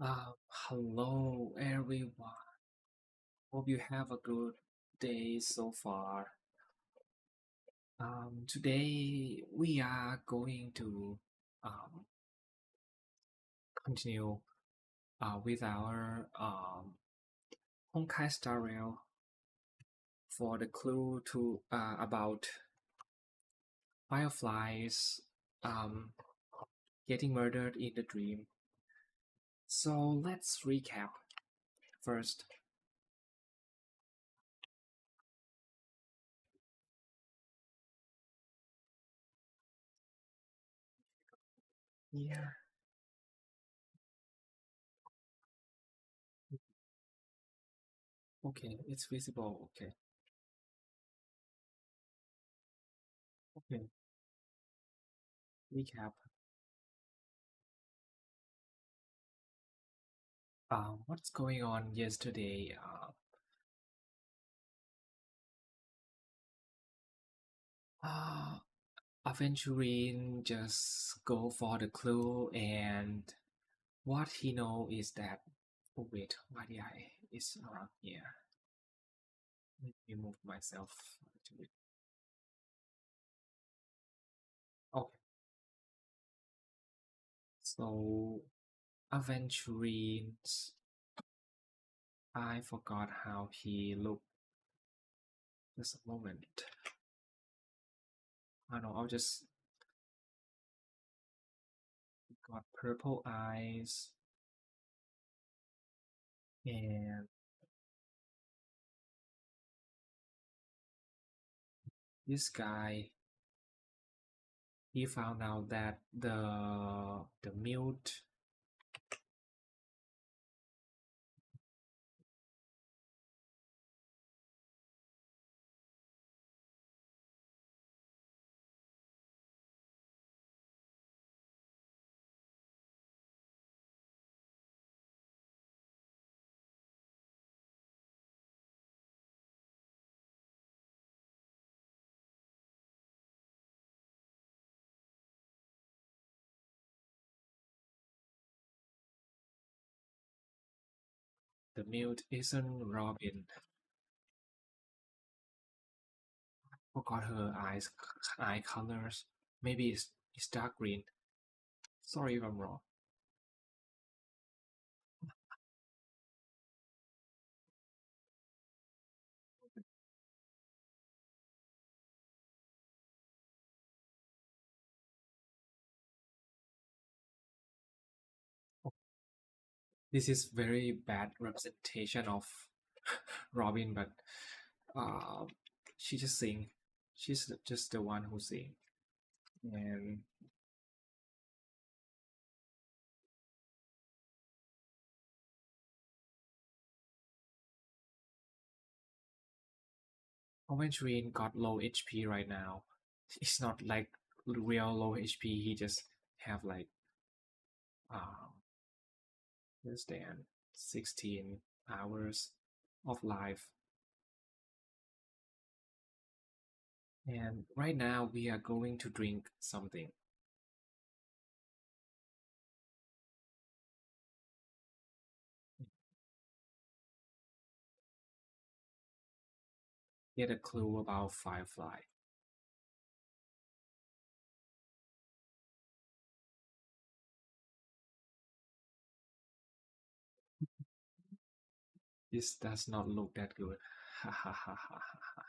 Hello everyone. Hope you have a good day so far. Today we are going to um, continue with our Honkai Star Rail for the clue to about fireflies um, getting murdered in the dream. So let's recap first. Yeah. Okay, it's visible. Okay. Okay. Recap. What's going on yesterday? Uh, Aventurine just go for the clue, and what he know is that. Oh wait, why the eye is around here? Let me move myself a little bit. Okay, so Aventurine's. I forgot how he looked. Just a moment. I know. I'll just got purple eyes and this guy. He found out that the mute the mute isn't Robin. Forgot her eye colors. Maybe it's dark green. Sorry if I'm wrong. This is very bad representation of Robin, but uh, she just sing. She's just the one who sing. And Owen got low HP right now. It's not like real low HP. He just have like um less than 16 hours of life. And right now we are going to drink something. Get a clue about Firefly. This does not look that good. Ha ha ha ha ha.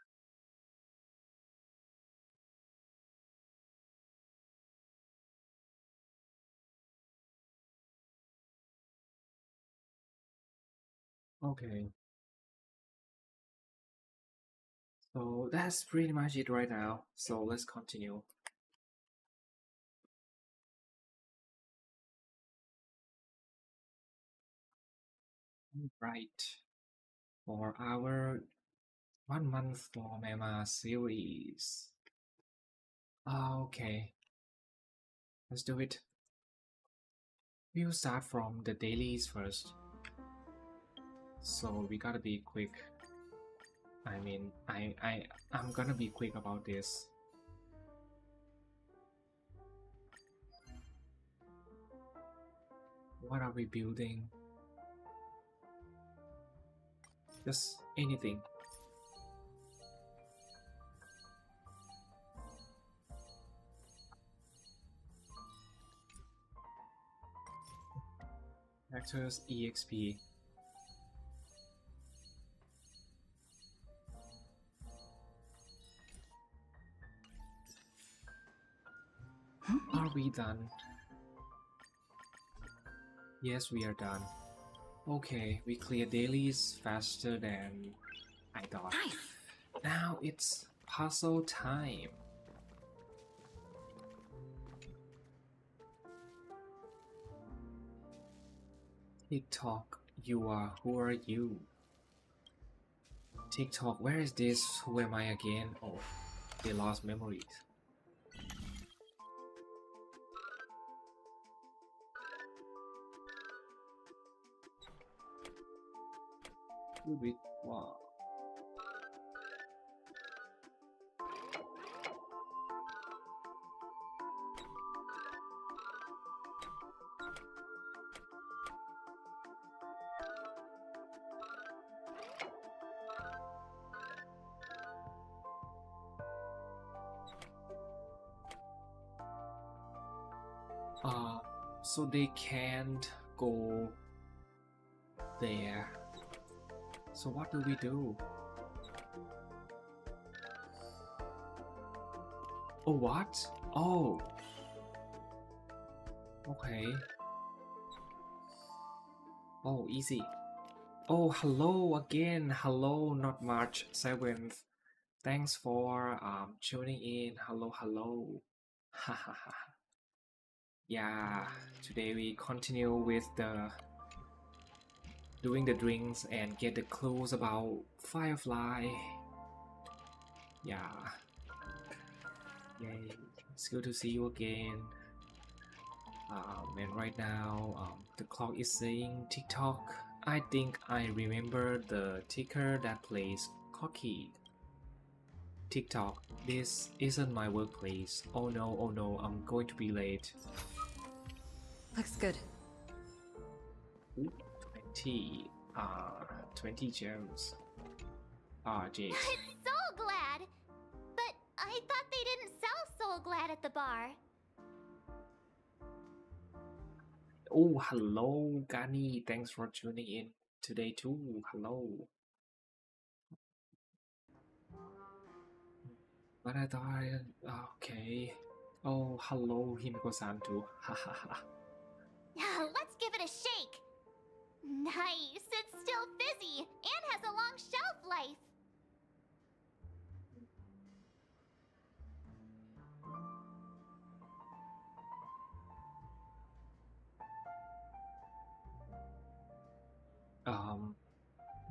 Okay, so that's pretty much it right now. So let's continue. Right. For our 1 month for Mema series. Okay, let's do it. We'll start from the dailies first. So we gotta be quick. I mean, I'm gonna be quick about this. What are we building? Just anything. Actors EXP. Are we done? Yes, we are done. Okay, we clear dailies faster than I thought. Nice. Now it's puzzle time. TikTok, who are you? TikTok, where is this? Who am I again? Oh, they lost memories. Wow. So they can't go there. So what do we do? Oh, what? Oh. Okay. Oh, easy. Oh, hello again. Hello, not March 7th. Thanks for tuning in. Hello, hello. Yeah, today we continue with doing the drinks and get the clues about Firefly. Yeah. Yay. It's good to see you again. And right now, the clock is saying TikTok. I think I remember the ticker that plays cocky. TikTok, this isn't my workplace. Oh no, I'm going to be late. Looks good. Ooh, 20 gems. Jade. I'm so glad! But I thought they didn't sell Soul Glad at the bar. Oh, hello, Gani. Thanks for tuning in today too. Hello. But I thought, okay. Oh, hello, Himiko-san too. Hahaha. Let's give it a shake! Nice, it's still fizzy and has a long shelf life.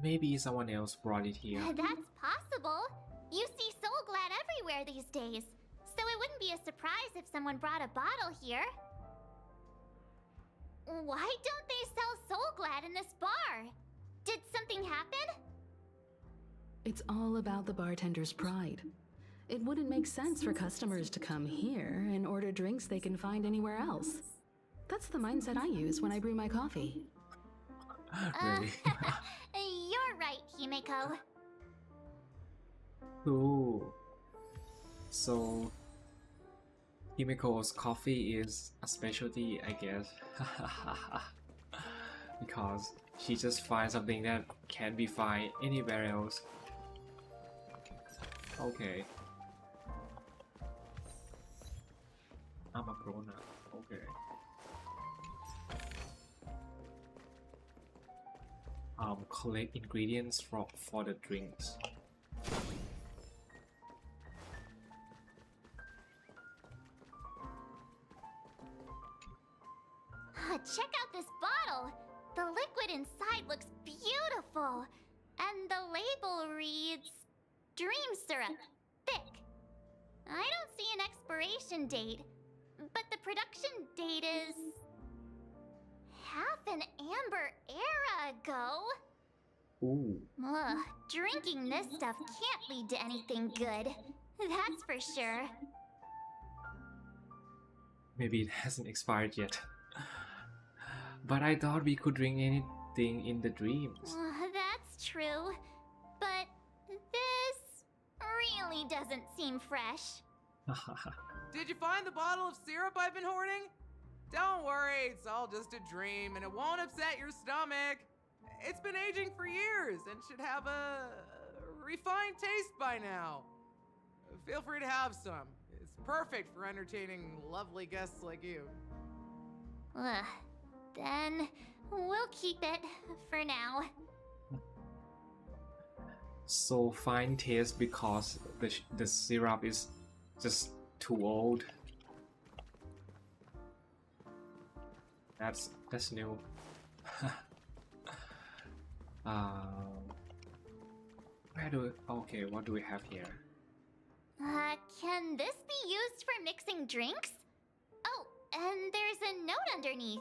Maybe someone else brought it here. That's possible. You see Soul Glad everywhere these days, so it wouldn't be a surprise if someone brought a bottle here. Why don't they sell Soul Glad in this bar? Did something happen? It's all about the bartender's pride. It wouldn't make sense for customers to come here and order drinks they can find anywhere else. That's the mindset I use when I brew my coffee. Really? You're right, Himiko. Cool. So, Himiko's coffee is a specialty, I guess. Because she just finds something that can't be found anywhere else. Okay. I'm a pro now. Okay. Collect ingredients for the drinks. Check out this bottle! The liquid inside looks beautiful. And the label reads... Dream syrup. Thick. I don't see an expiration date. But the production date is... half an amber era ago. Ooh. Ugh, drinking this stuff can't lead to anything good. That's for sure. Maybe it hasn't expired yet. But I thought we could drink anything in the dreams. That's true, but this really doesn't seem fresh. Did you find the bottle of syrup I've been hoarding? Don't worry, it's all just a dream and it won't upset your stomach. It's been aging for years and should have a refined taste by now. Feel free to have some. It's perfect for entertaining lovely guests like you. Ugh. Then we'll keep it for now. So fine taste because the syrup is just too old. That's new. Okay, what do we have here? Can this be used for mixing drinks? Oh, and there's a note underneath.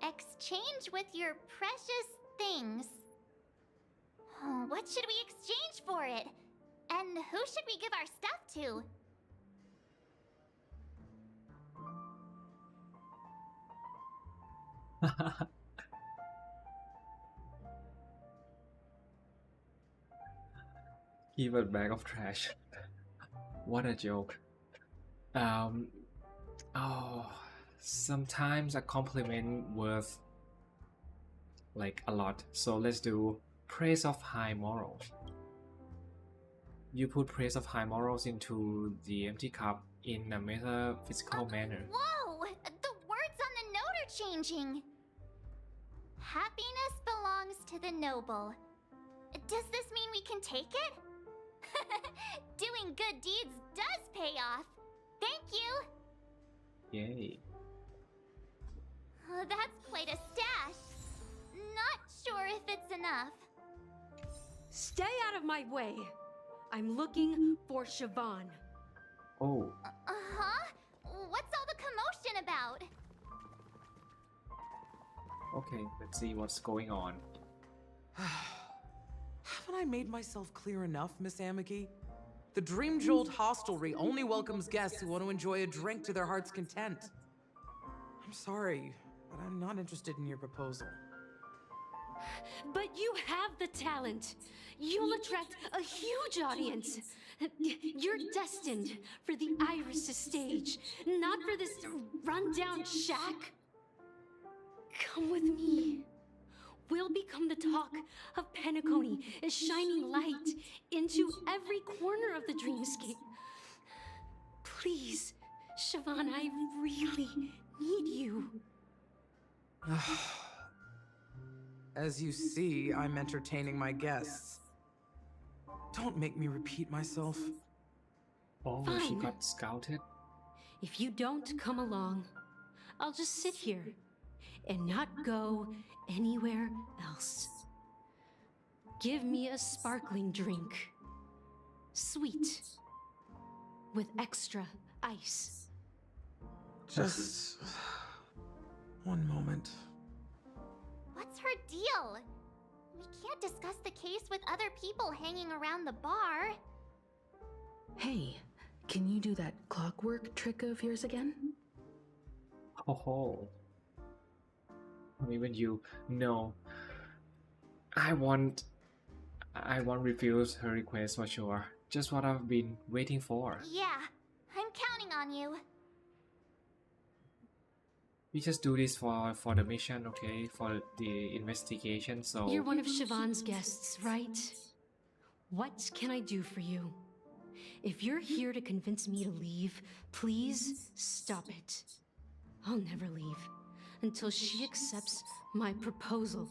Exchange with your precious things. What should we exchange for it? And who should we give our stuff to? Give a bag of trash. What a joke. Oh, sometimes a compliment worth like a lot. So let's do praise of high morals. You put praise of high morals into the empty cup in a metaphysical manner. Whoa! The words on the note are changing. Happiness belongs to the noble. Does this mean we can take it? Doing good deeds does pay off. Thank you. Yay. That's quite a stash. Not sure if it's enough. Stay out of my way. I'm looking for Siobhan. Oh, Uh-huh? What's all the commotion about? okay, let's see what's going on. Haven't I made myself clear enough, Miss Amiki? The Dream Jolt Hostelry only welcomes guests who want to enjoy a drink to their heart's content. I'm sorry, but I'm not interested in your proposal. But you have the talent. You'll attract a huge audience. You're destined for the Iris stage, not for this rundown shack. Come with me. We'll become the talk of Penacony, shining light into every corner of the dreamscape. Please, Siobhan, I really need you. As you see, I'm entertaining my guests. Don't make me repeat myself. Oh, she Fine. got scouted? If you don't come along, I'll just sit here and not go anywhere else. Give me a sparkling drink. Sweet. With extra ice. Just one moment. What's her deal? We can't discuss the case with other people hanging around the bar. Hey, can you do that clockwork trick of yours again? Oh, even you. No. I won't refuse her request for sure. Just what I've been waiting for. Yeah, I'm counting on you. We just do this for the mission, okay? For the investigation, so... You're one of Siobhan's guests, right? What can I do for you? If you're here to convince me to leave, please stop it. I'll never leave until she accepts my proposal.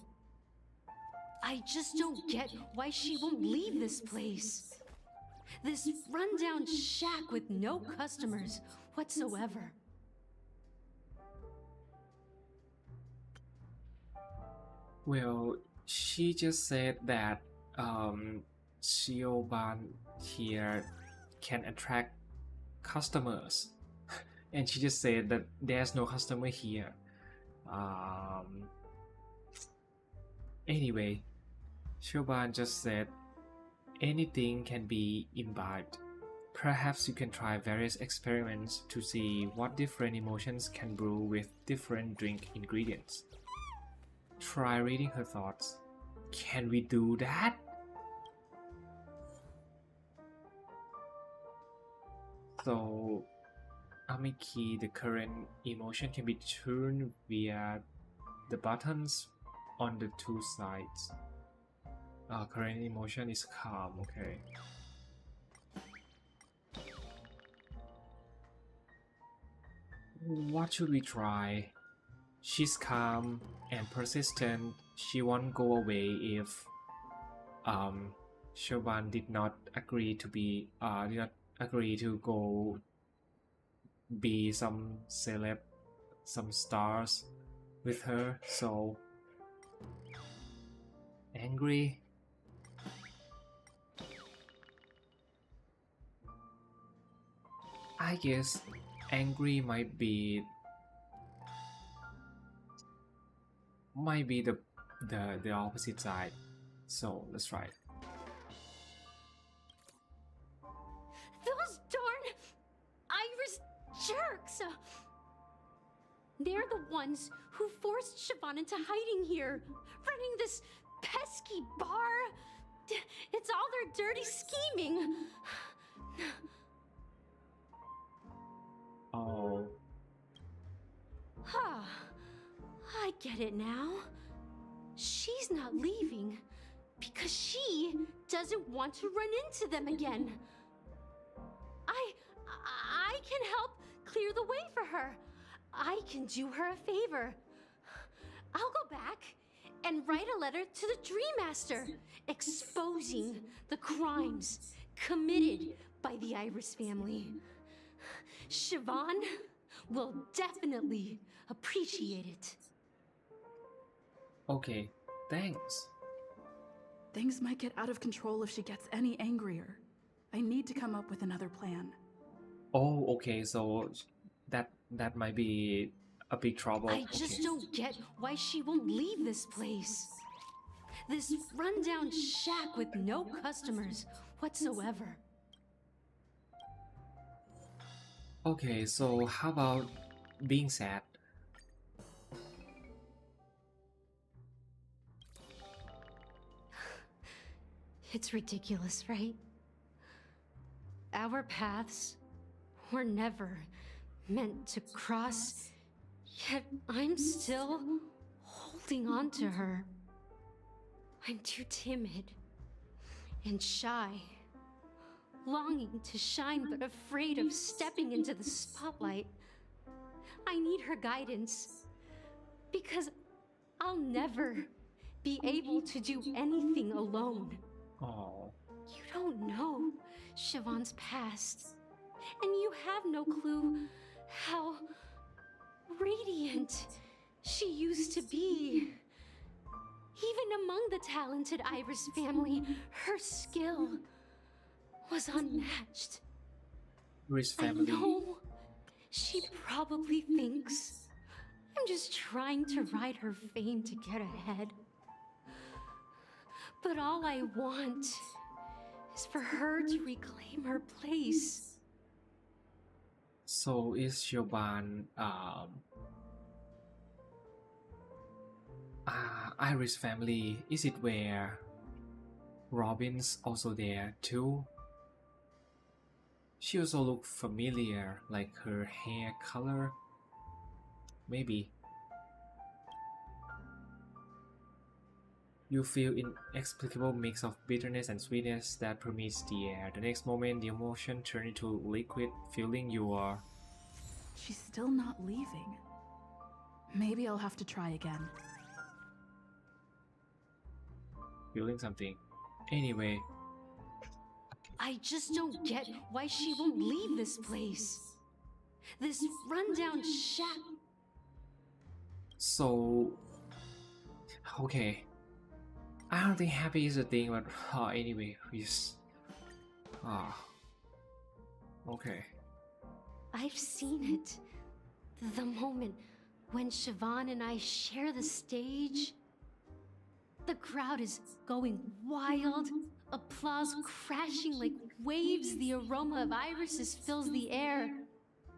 I just don't get why she won't leave this place. This rundown shack with no customers whatsoever. Well, she just said that Siobhan here can attract customers. And she just said that there's no customer here. Anyway, Siobhan just said anything can be imbibed. Perhaps you can try various experiments to see what different emotions can brew with different drink ingredients. Try reading her thoughts. Can we do that? So, Amiki, the current emotion can be turned via the buttons on the two sides. Current emotion is calm, okay. What should we try? She's calm and persistent. She won't go away if Siobhan did not agree to go be some celeb, some stars with her. So angry. I guess angry might be the opposite side. So let's try it. Those darn Iris jerks! They're the ones who forced Siobhan into hiding here, running this pesky bar. It's all their dirty scheming. Oh, I get it now. She's not leaving because she doesn't want to run into them again. I can help clear the way for her. I can do her a favor. I'll go back and write a letter to the Dream Master exposing the crimes committed by the Iris family. Siobhan will definitely appreciate it. okay. Thanks. Things might get out of control if she gets any angrier. I need to come up with another plan. Oh, okay. So that might be a big trouble. I just don't get why she won't leave this place. This rundown shack with no customers whatsoever. Okay, so how about being sad? It's ridiculous, right? Our paths were never meant to cross, yet I'm still holding on to her. I'm too timid and shy, longing to shine but afraid of stepping into the spotlight. I need her guidance because I'll never be able to do anything alone. Oh, You don't know Siobhan's past, and you have no clue how radiant she used to be. Even among the talented Iris family, her skill was unmatched. Rich I family. know she probably thinks I'm just trying to ride her fame to get ahead. But all I want is for her to reclaim her place. So is Siobhan Iris family? Is it where Robin's also there too? She also looks familiar, like her hair color. Maybe. You feel inexplicable mix of bitterness and sweetness that permeates the air. The next moment, the emotion turns into liquid, filling your... She's still not leaving. Maybe I'll have to try again. feeling something. Anyway, I just don't get why she won't leave this place. This rundown shack. so... Okay. I don't think happy is a thing, but anyway, yes. Okay. I've seen it. The moment when Siobhan and I share the stage. The crowd is going wild. Applause crashing like waves. The aroma of irises fills the air.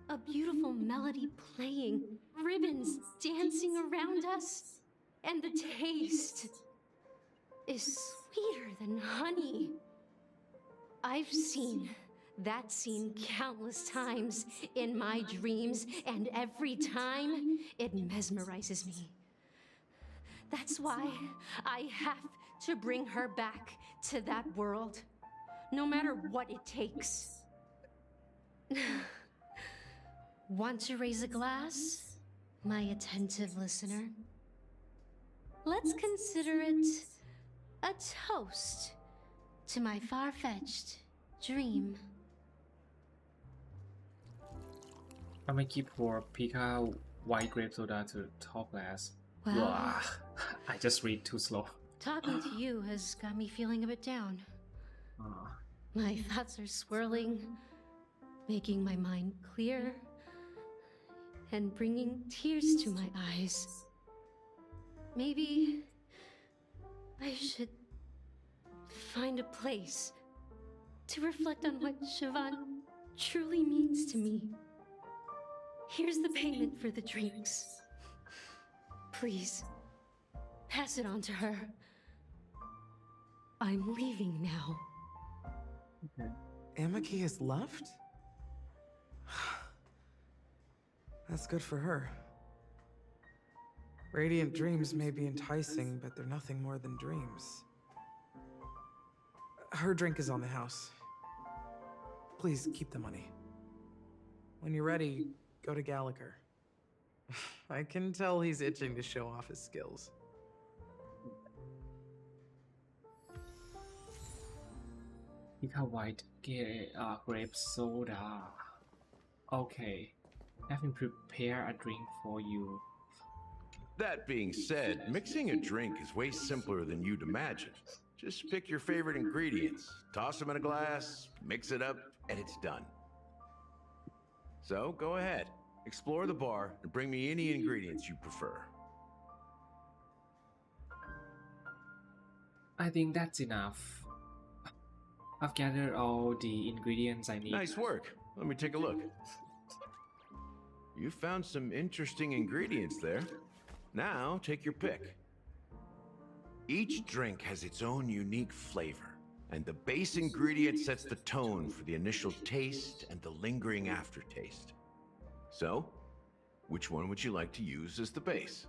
A beautiful melody playing. Ribbons dancing around us. And the taste. is sweeter than honey. I've seen that scene countless times in my dreams, and every time it mesmerizes me. That's why I have to bring her back to that world, no matter what it takes. Want to raise a glass, my attentive listener? Let's consider it a toast to my far-fetched dream. I'm gonna keep pour Pika white grape soda to tall glass. Well- Wow. I just read too slow. Talking to you has got me feeling a bit down. My thoughts are swirling, making my mind clear, and bringing tears to my eyes. Maybe I should find a place to reflect on what Siobhan truly means to me. Here's the payment for the drinks. Please, pass it on to her. I'm leaving now. Amaki has left? That's good for her. Radiant dreams may be enticing, but they're nothing more than dreams. Her drink is on the house. Please keep the money. When you're ready, go to Gallagher. I can tell he's itching to show off his skills. Pika white grape soda. Okay. Having prepared a drink for you. That being said, mixing a drink is way simpler than you'd imagine. Just pick your favorite ingredients, toss them in a glass, mix it up, and it's done. So go ahead, explore the bar, and bring me any ingredients you prefer. I think that's enough. I've gathered all the ingredients I need. Nice work. Let me take a look. You found some interesting ingredients there. Now, take your pick. Each drink has its own unique flavor, and the base ingredient sets the tone for the initial taste and the lingering aftertaste. So, which one would you like to use as the base?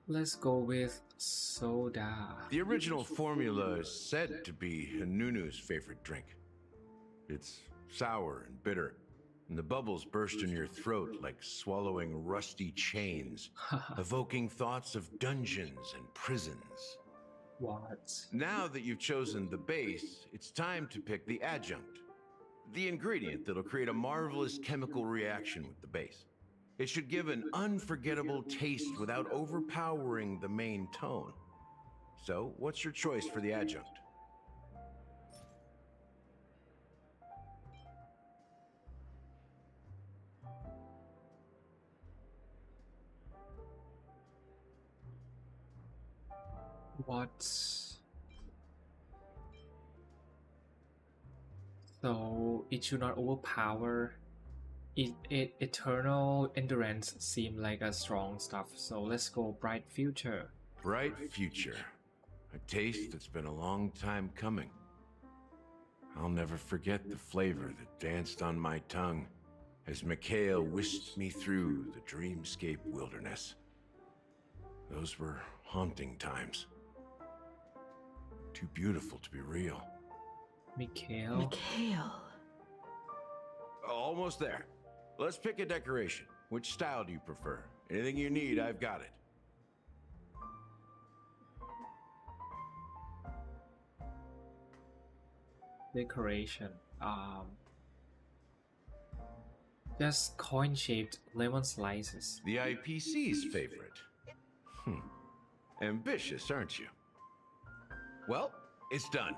Let's go with soda. The original formula is said to be Nunu's favorite drink. It's sour and bitter, and the bubbles burst in your throat like swallowing rusty chains, evoking thoughts of dungeons and prisons. What? Now that you've chosen the base, it's time to pick the adjunct, the ingredient that'll create a marvelous chemical reaction with the base. It should give an unforgettable taste without overpowering the main tone. So, what's your choice for the adjunct? What? So it should not overpower. Eternal endurance seem like a strong stuff. So let's go bright future. Bright future. A taste that's been a long time coming. I'll never forget the flavor that danced on my tongue as Mikhail whisked me through the dreamscape wilderness. Those were haunting times. Too beautiful to be real. Mikhail. Mikhail. Almost there. Let's pick a decoration. Which style do you prefer? Anything you need, I've got it. Decoration. Just coin-shaped lemon slices. The IPC's favorite. Ambitious, aren't you? Well, it's done.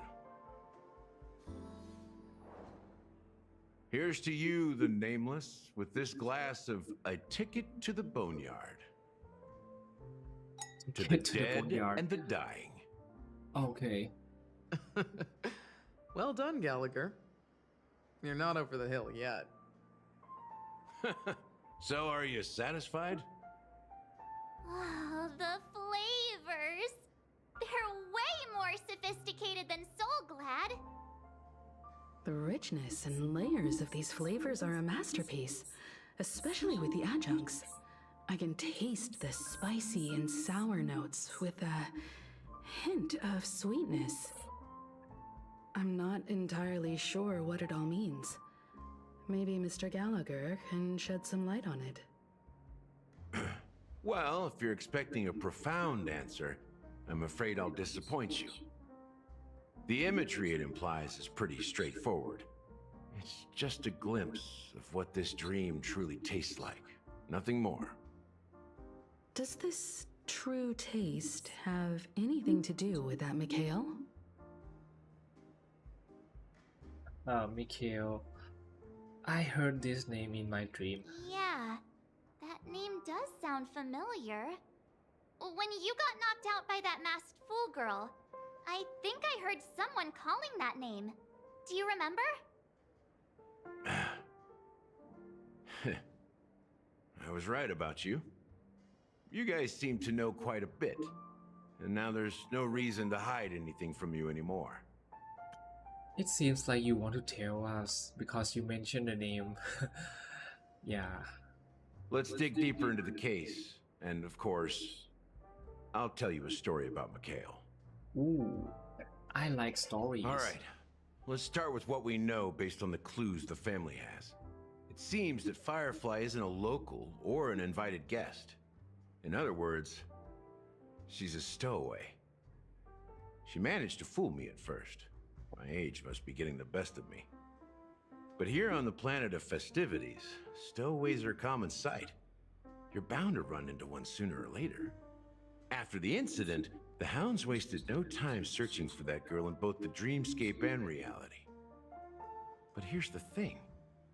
Here's to you, the nameless, with this glass of A Ticket to the Boneyard. To the Get to the dead boneyard. and the dying. Okay. Well done, Gallagher. You're not over the hill yet. So, are you satisfied? Oh, the flavors! They're way more sophisticated than Soul Glad. The richness and layers of these flavors are a masterpiece, especially with the adjuncts. I can taste the spicy and sour notes with a hint of sweetness. I'm not entirely sure what it all means. Maybe Mr. Gallagher can shed some light on it. Well, if you're expecting a profound answer, I'm afraid I'll disappoint you. The imagery it implies is pretty straightforward. It's just a glimpse of what this dream truly tastes like. Nothing more. Does this true taste have anything to do with that, Mikhail? Mikhail. I heard this name in my dream. Yeah, that name does sound familiar. When you got knocked out by that masked fool girl, I think I heard someone calling that name. Do you remember? I was right about you. You guys seem to know quite a bit. And now there's no reason to hide anything from you anymore. It seems like you want to tell us because you mentioned the name. Yeah. Let's dig deeper into the case. And of course, I'll tell you a story about Mikhail. Ooh, I like stories. All right, let's start with what we know based on the clues the family has. It seems that Firefly isn't a local or an invited guest. In other words, she's a stowaway. She managed to fool me at first. My age must be getting the best of me. But here on the planet of festivities, stowaways are a common sight. You're bound to run into one sooner or later. After the incident, the hounds wasted no time searching for that girl in both the dreamscape and reality. But here's the thing.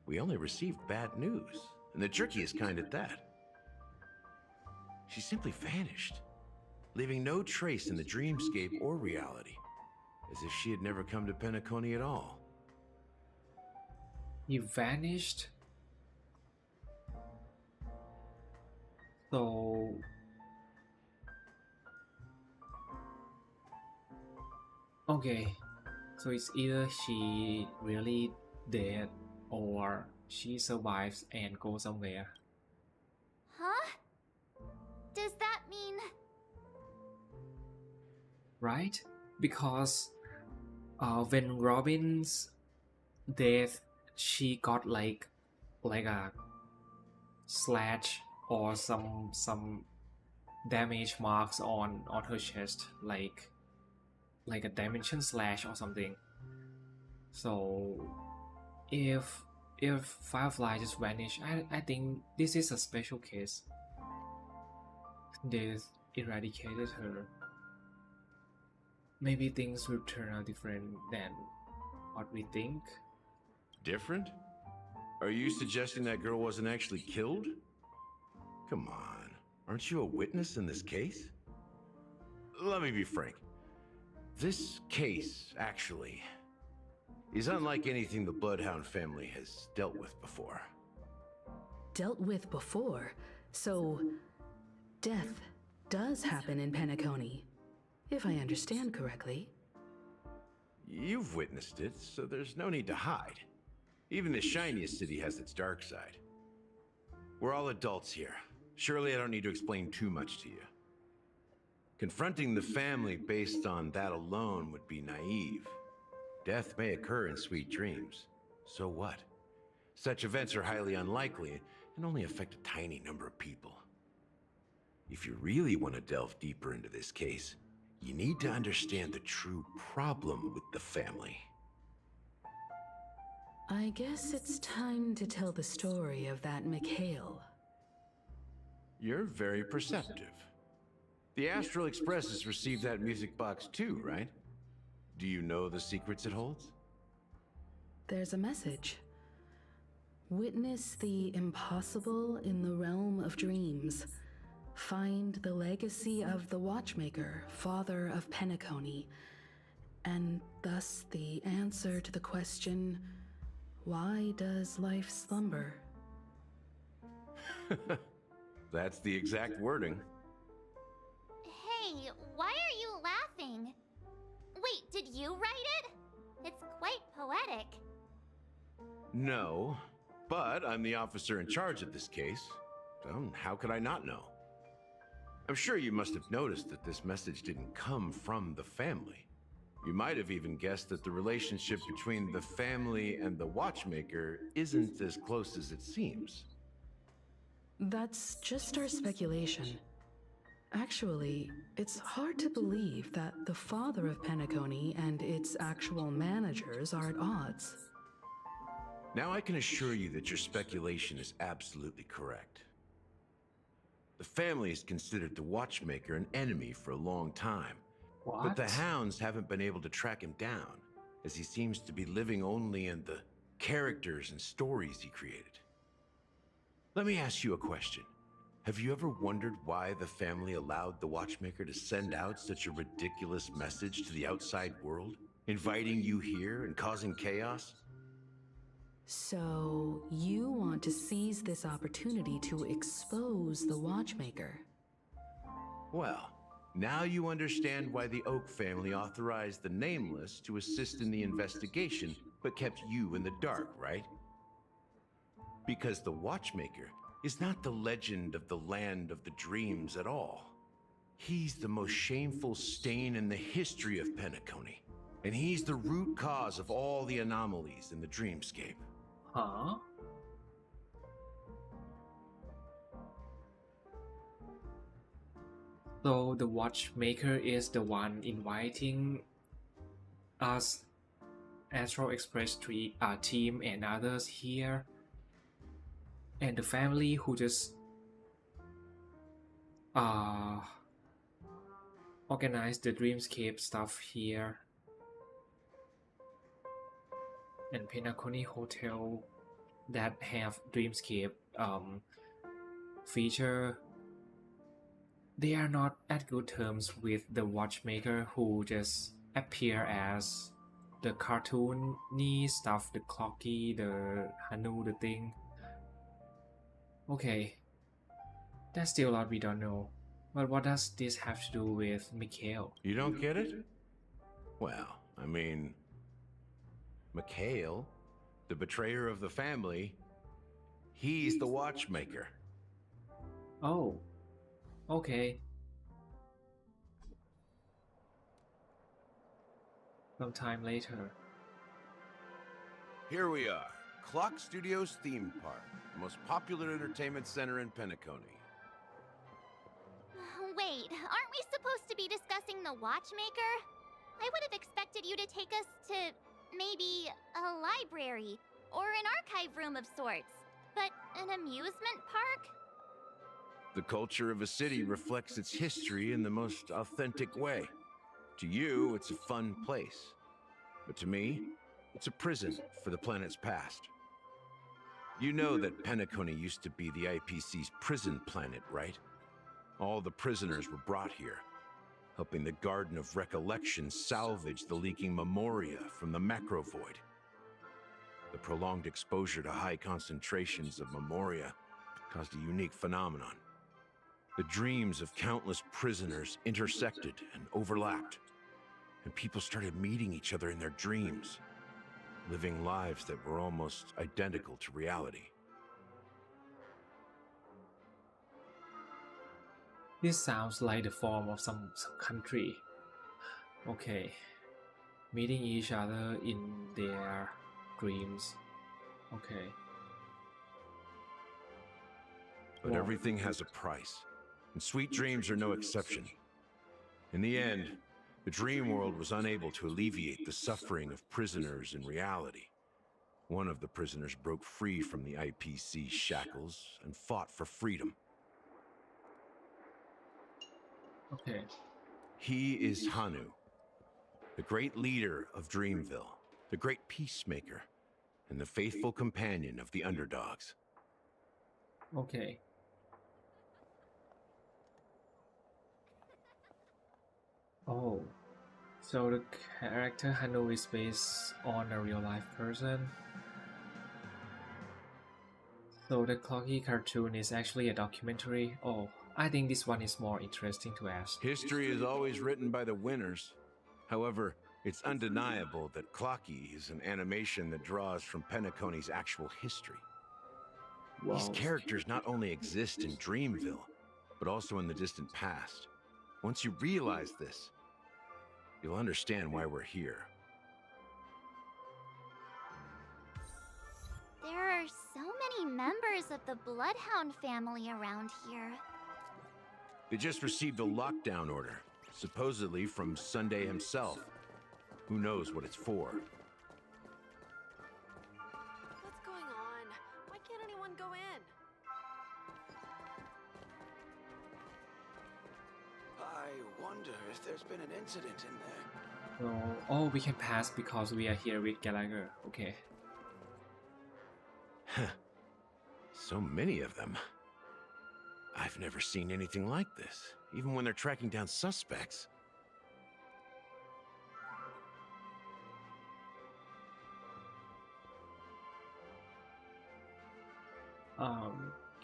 We only received bad news, and the trickiest kind at that. She simply vanished, leaving no trace in the dreamscape or reality, as if she had never come to Penacony at all. He vanished. So okay, so it's either she really dead or she survives and goes somewhere. Huh? Does that mean... Right? Because when Robin's death, she got like a slash or some damage marks on her chest, like a dimension slash or something. So if Firefly just vanished, I think this is a special case. They eradicated her. Maybe things will turn out different than what we think. Different? Are you suggesting that girl wasn't actually killed? Come on, aren't you a witness in this case? Let me be frank. This case, actually, is unlike anything the Bloodhound family has dealt with before. Dealt with before, so death does happen in Penacony, if I understand correctly. You've witnessed it, so there's no need to hide. Even the shiniest city has its dark side. We're all adults here. Surely I don't need to explain too much to you. Confronting the family based on that alone would be naive. Death may occur in sweet dreams. So what? Such events are highly unlikely and only affect a tiny number of people. If you really want to delve deeper into this case, you need to understand the true problem with the family. I guess it's time to tell the story of that Mikhail. You're very perceptive. The Astral Express has received that music box too, right? Do you know the secrets it holds? There's a message. Witness the impossible in the realm of dreams. Find the legacy of the Watchmaker, father of Penacony, and thus the answer to the question, why does life slumber? That's the exact wording. Hey, why are you laughing? Wait, did you write it? It's quite poetic. No, but I'm the officer in charge of this case, so how could I not know? I'm sure you must have noticed that this message didn't come from the family. You might have even guessed that the relationship between the family and the watchmaker isn't as close as it seems. That's just our speculation. Actually, it's hard to believe that the father of Penacony and its actual managers are at odds. Now I can assure you that your speculation is absolutely correct. The family has considered the watchmaker an enemy for a long time. What? But the hounds haven't been able to track him down, as he seems to be living only in the characters and stories he created. Let me ask you a question. Have you ever wondered why the family allowed the watchmaker to send out such a ridiculous message to the outside world, inviting you here and causing chaos? So, you want to seize this opportunity to expose the watchmaker? Well, now you understand why the Oak family authorized the Nameless to assist in the investigation, but kept you in the dark, right? Because the Watchmaker is not the legend of the Land of the Dreams at all. He's the most shameful stain in the history of Penacony, and he's the root cause of all the anomalies in the dreamscape. Huh? So the watchmaker is the one inviting us, Astro Express team and others here, and the family who just organize the dreamscape stuff here, and Penacony Hotel that have dreamscape feature. They are not at good terms with the watchmaker who just appear as the cartoony stuff, the clocky, the Hanu, the thing. Okay, that's still a lot we don't know. But what does this have to do with Mikhail? You don't get it? Well, I mean, Mikhail, the betrayer of the family, he's the watchmaker. Oh, okay. Sometime later. Here we are, Clock Studios theme park, the most popular entertainment center in Penacony. Wait, aren't we supposed to be discussing the watchmaker? I would have expected you to take us to maybe a library or an archive room of sorts. But an amusement park? The culture of a city reflects its history in the most authentic way. To you, it's a fun place. But to me, it's a prison for the planet's past. You know that Penacony used to be the IPC's prison planet, right? All the prisoners were brought here, helping the Garden of Recollection salvage the leaking memoria from the macrovoid. The prolonged exposure to high concentrations of memoria caused a unique phenomenon. The dreams of countless prisoners intersected and overlapped, and people started meeting each other in their dreams, living lives that were almost identical to reality. This sounds like the form of some country. Okay. Meeting each other in their dreams. Okay. But Wow. everything has a price, and sweet dreams are no exception. In the end, the dream world was unable to alleviate the suffering of prisoners in reality. One of the prisoners broke free from the IPC shackles and fought for freedom. Okay. He is Hanu, the great leader of Dreamville, the great peacemaker, and the faithful companion of the underdogs. Okay. Oh. So the character Hanu is based on a real life person. So the clocky cartoon is actually a documentary. Oh, I think this one is more interesting to ask. History is always written by the winners. However, it's undeniable that Clocky is an animation that draws from Penacony's actual history. These Wow. characters not only exist in Dreamville, but also in the distant past. Once you realize this, you'll understand why we're here. There are so many members of the Bloodhound family around here. They just received a lockdown order, supposedly from Sunday himself. Who knows what it's for? What's going on? Why can't anyone go in? I wonder if there's been an incident in there. No. Oh, we can pass because we are here with Gallagher. Okay. So many of them. I've never seen anything like this, even when they're tracking down suspects.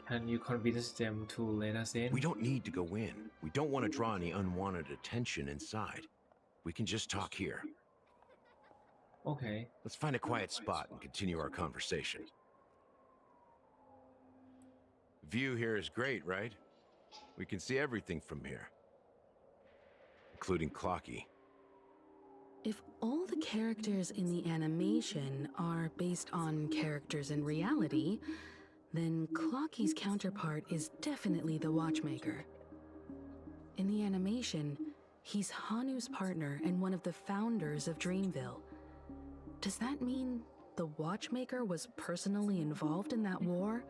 Can you convince them to let us in? We don't need to go in. We don't want to draw any unwanted attention inside. We can just talk here. Okay. Let's find a quiet spot and continue our conversation. View here is great, right? We can see everything from here. Including Clocky. If all the characters in the animation are based on characters in reality, then Clocky's counterpart is definitely the Watchmaker. In the animation, he's Hanu's partner and one of the founders of Dreamville. Does that mean the Watchmaker was personally involved in that war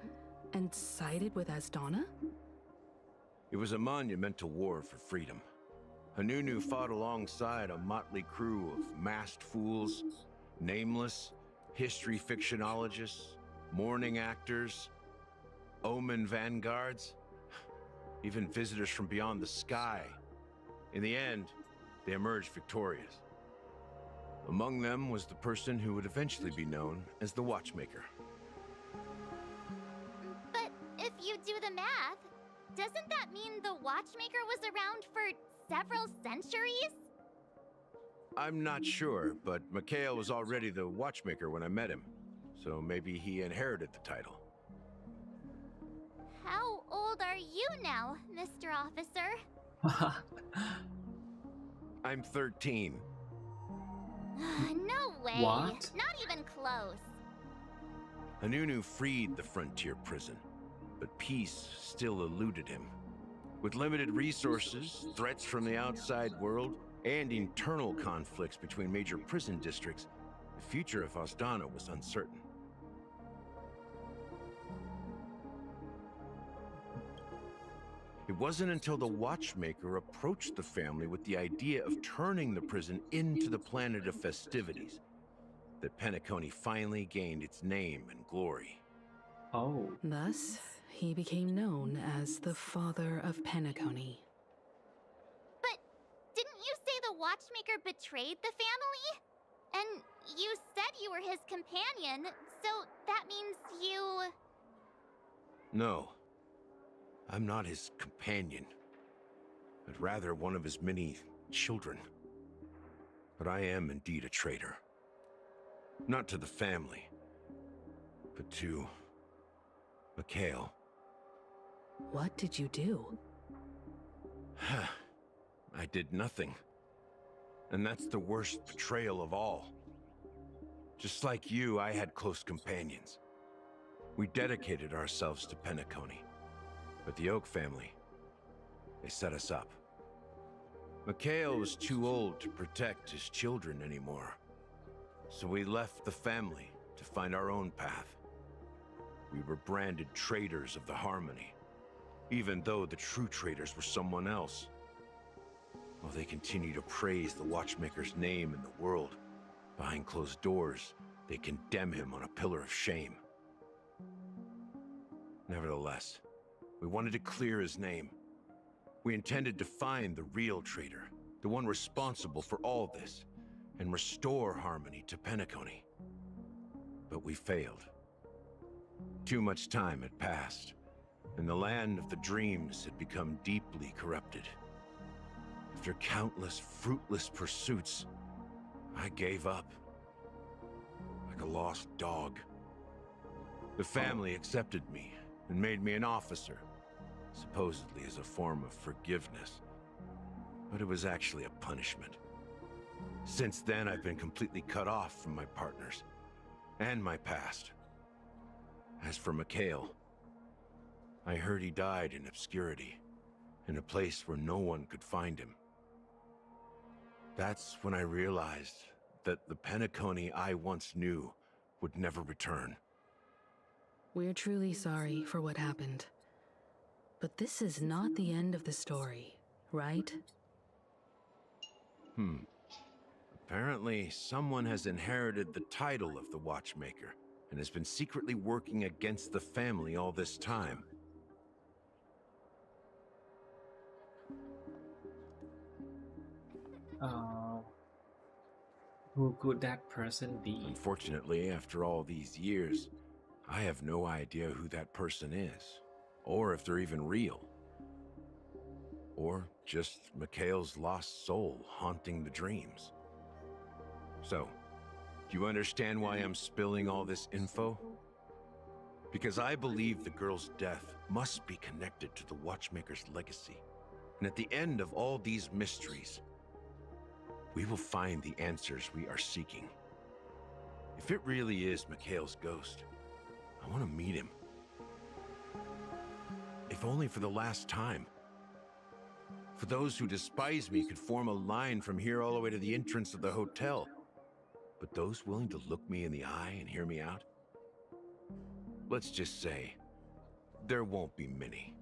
and sided with Asdana? It was a monumental war for freedom. Hanunu fought alongside a motley crew of masked fools, nameless, history fictionologists, mourning actors, omen vanguards, even visitors from beyond the sky. In the end, they emerged victorious. Among them was the person who would eventually be known as the Watchmaker. But if you do the math, doesn't that mean the Watchmaker was around for several centuries? I'm not sure, but Mikhail was already the Watchmaker when I met him, so maybe he inherited the title. How old are you now, Mr. Officer? I'm 13. No way. What? Not even close. Hanunu freed the frontier prison, but peace still eluded him. With limited resources, threats from the outside world, and internal conflicts between major prison districts, the future of Asdana was uncertain. It wasn't until the Watchmaker approached the family with the idea of turning the prison into the planet of festivities that Penacony finally gained its name and glory. Oh. Thus, he became known as the father of Penacony. But didn't you say the Watchmaker betrayed the family? And you said you were his companion, so that means you... No, I'm not his companion, but rather one of his many children. But I am indeed a traitor. Not to the family, but to Mikhail. What did you do? I did nothing. And that's the worst betrayal of all. Just like you, I had close companions. We dedicated ourselves to Penacony. But the Oak family, they set us up. Mikhail was too old to protect his children anymore. So we left the family to find our own path. We were branded traitors of the Harmony, even though the true traitors were someone else. While they continue to praise the Watchmaker's name in the world, behind closed doors, they condemn him on a pillar of shame. Nevertheless, we wanted to clear his name. We intended to find the real traitor, the one responsible for all this, and restore harmony to Penacony. But we failed. Too much time had passed, and the land of the dreams had become deeply corrupted. After countless fruitless pursuits, I gave up. Like a lost dog. The family accepted me and made me an officer, supposedly as a form of forgiveness. But it was actually a punishment. Since then, I've been completely cut off from my partners and my past. As for Mikhail, I heard he died in obscurity, in a place where no one could find him. That's when I realized that the Penacony I once knew would never return. We're truly sorry for what happened. But this is not the end of the story, right? Apparently, someone has inherited the title of the Watchmaker and has been secretly working against the family all this time. Who could that person be? Unfortunately, after all these years, I have no idea who that person is, or if they're even real. Or just Mikhail's lost soul haunting the dreams. So, do you understand why I'm spilling all this info? Because I believe the girl's death must be connected to the Watchmaker's legacy. And at the end of all these mysteries, we will find the answers we are seeking. If it really is Mikhail's ghost, I want to meet him. If only for the last time. For those who despise me could form a line from here all the way to the entrance of the hotel. But those willing to look me in the eye and hear me out? Let's just say, there won't be many.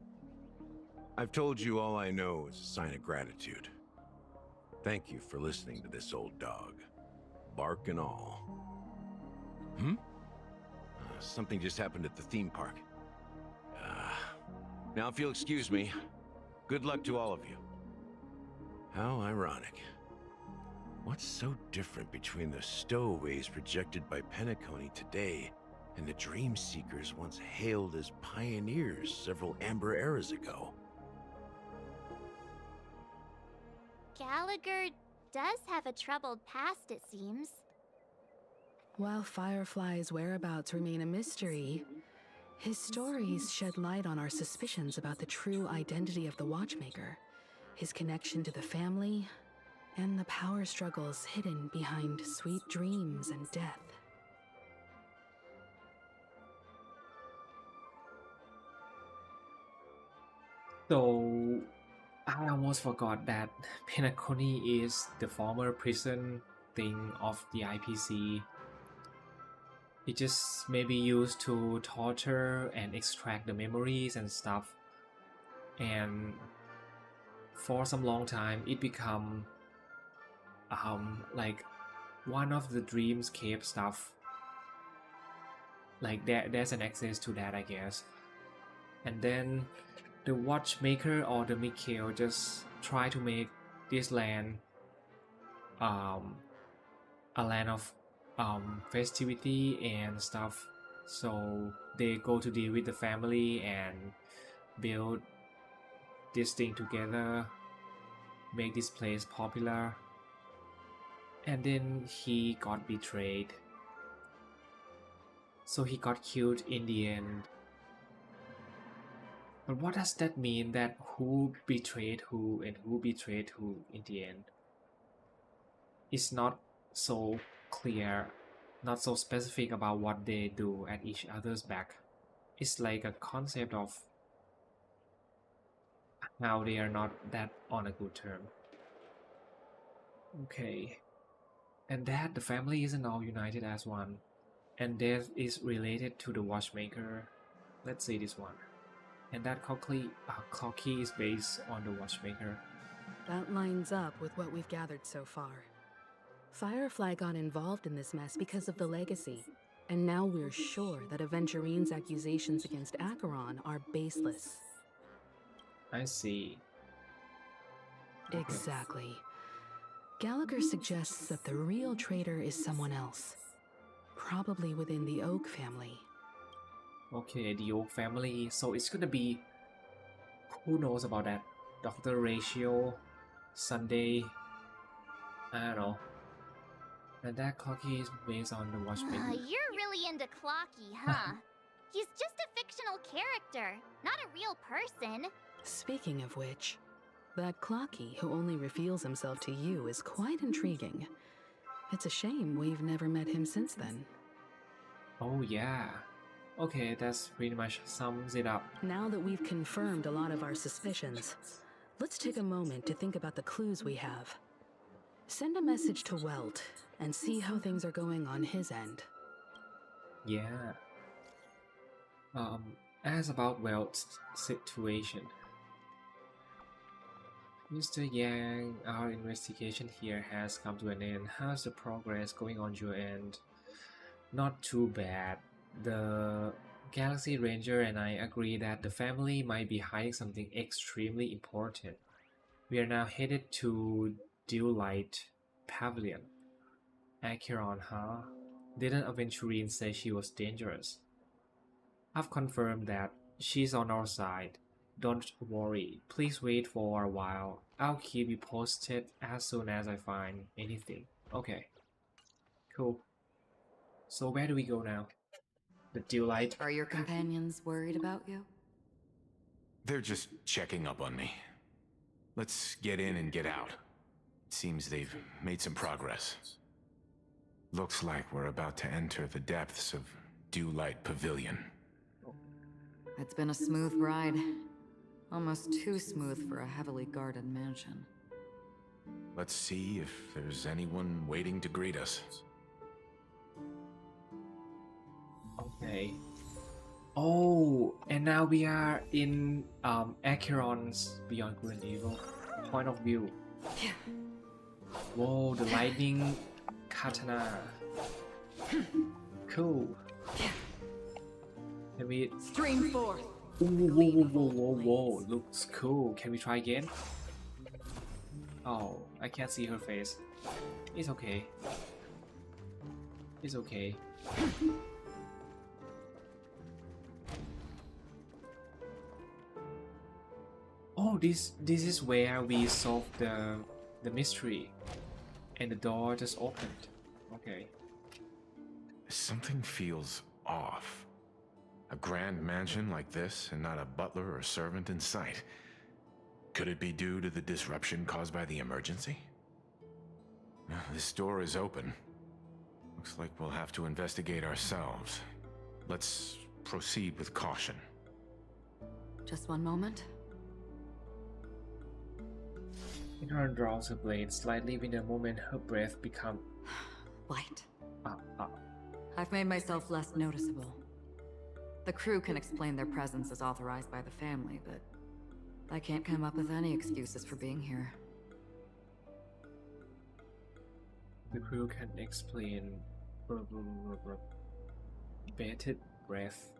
I've told you all I know is a sign of gratitude. Thank you for listening to this old dog. Bark and all. Something just happened at the theme park. Now if you'll excuse me, good luck to all of you. How ironic. What's so different between the stowaways rejected by Penacony today and the dream seekers once hailed as pioneers several amber eras ago? Gallagher does have a troubled past, it seems. While Firefly's whereabouts remain a mystery, his stories shed light on our suspicions about the true identity of the Watchmaker, his connection to the family, and the power struggles hidden behind sweet dreams and death. So, I almost forgot that Penacony is the former prison thing of the IPC. It just may be used to torture and extract the memories and stuff. And for some long time, it become like one of the dreamscape stuff. Like there's an access to that, I guess. And then the Watchmaker or the Mikhail just try to make this land a land of festivity and stuff. So they go to deal with the family and build this thing together, make this place popular. And then he got betrayed. So he got killed in the end. But what does that mean, that who betrayed who and who betrayed who in the end? It's not so clear, not so specific about what they do at each other's back. It's like a concept of how they are not that on a good term. Okay. And that the family isn't all united as one. And death is related to the Watchmaker. Let's say this one. And that Clocky is based on the Watchmaker. That lines up with what we've gathered so far. Firefly got involved in this mess because of the legacy, and now we're sure that Aventurine's accusations against Acheron are baseless. I see. Exactly. Gallagher suggests that the real traitor is someone else, probably within the Oak family. Okay, the Oak family. So it's gonna be, who knows about that? Dr. Ratio, Sunday, I don't know. And that Clocky is based on the watchmaker. You're really into Clocky, huh? He's just a fictional character, not a real person. Speaking of which, that Clocky who only reveals himself to you is quite intriguing. It's a shame we've never met him since then. Oh yeah. Okay, that's pretty much sums it up. Now that we've confirmed a lot of our suspicions, let's take a moment to think about the clues we have. Send a message to Welt and see how things are going on his end. Yeah. As about Welt's situation. Mr. Yang, our investigation here has come to an end. How's the progress going on your end? Not too bad. The Galaxy Ranger and I agree that the family might be hiding something extremely important. We are now headed to Dewlight Pavilion. Acheron, huh? Didn't Aventurine say she was dangerous? I've confirmed that she's on our side. Don't worry, please wait for a while. I'll keep you posted as soon as I find anything. Okay. Cool. So where do we go now? The Dewlight. Are your companions worried about you? They're just checking up on me. Let's get in and get out. It seems they've made some progress. Looks like we're about to enter the depths of Dewlight Pavilion. It's been a smooth ride. Almost too smooth for a heavily guarded mansion. Let's see if there's anyone waiting to greet us. Okay. Oh, and now we are in Acheron's Beyond Good and Evil point of view. Whoa, the lightning katana. Cool. Can we... Stream forth! Whoa, whoa, whoa, whoa, whoa, whoa, looks cool. Can we try again? Oh, I can't see her face. It's okay. It's okay. Oh, this is where we solve the mystery, and the door just opened. Okay. Something feels off. A grand mansion like this and not a butler or servant in sight. Could it be due to the disruption caused by the emergency? This door is open. Looks like we'll have to investigate ourselves. Let's proceed with caution. Just one moment. Acheron draws her blade slightly with the moment her breath becomes Light. up. I've made myself less noticeable. The crew can explain their presence as authorized by the family, but I can't come up with any excuses for being here. The crew can explain bated breath.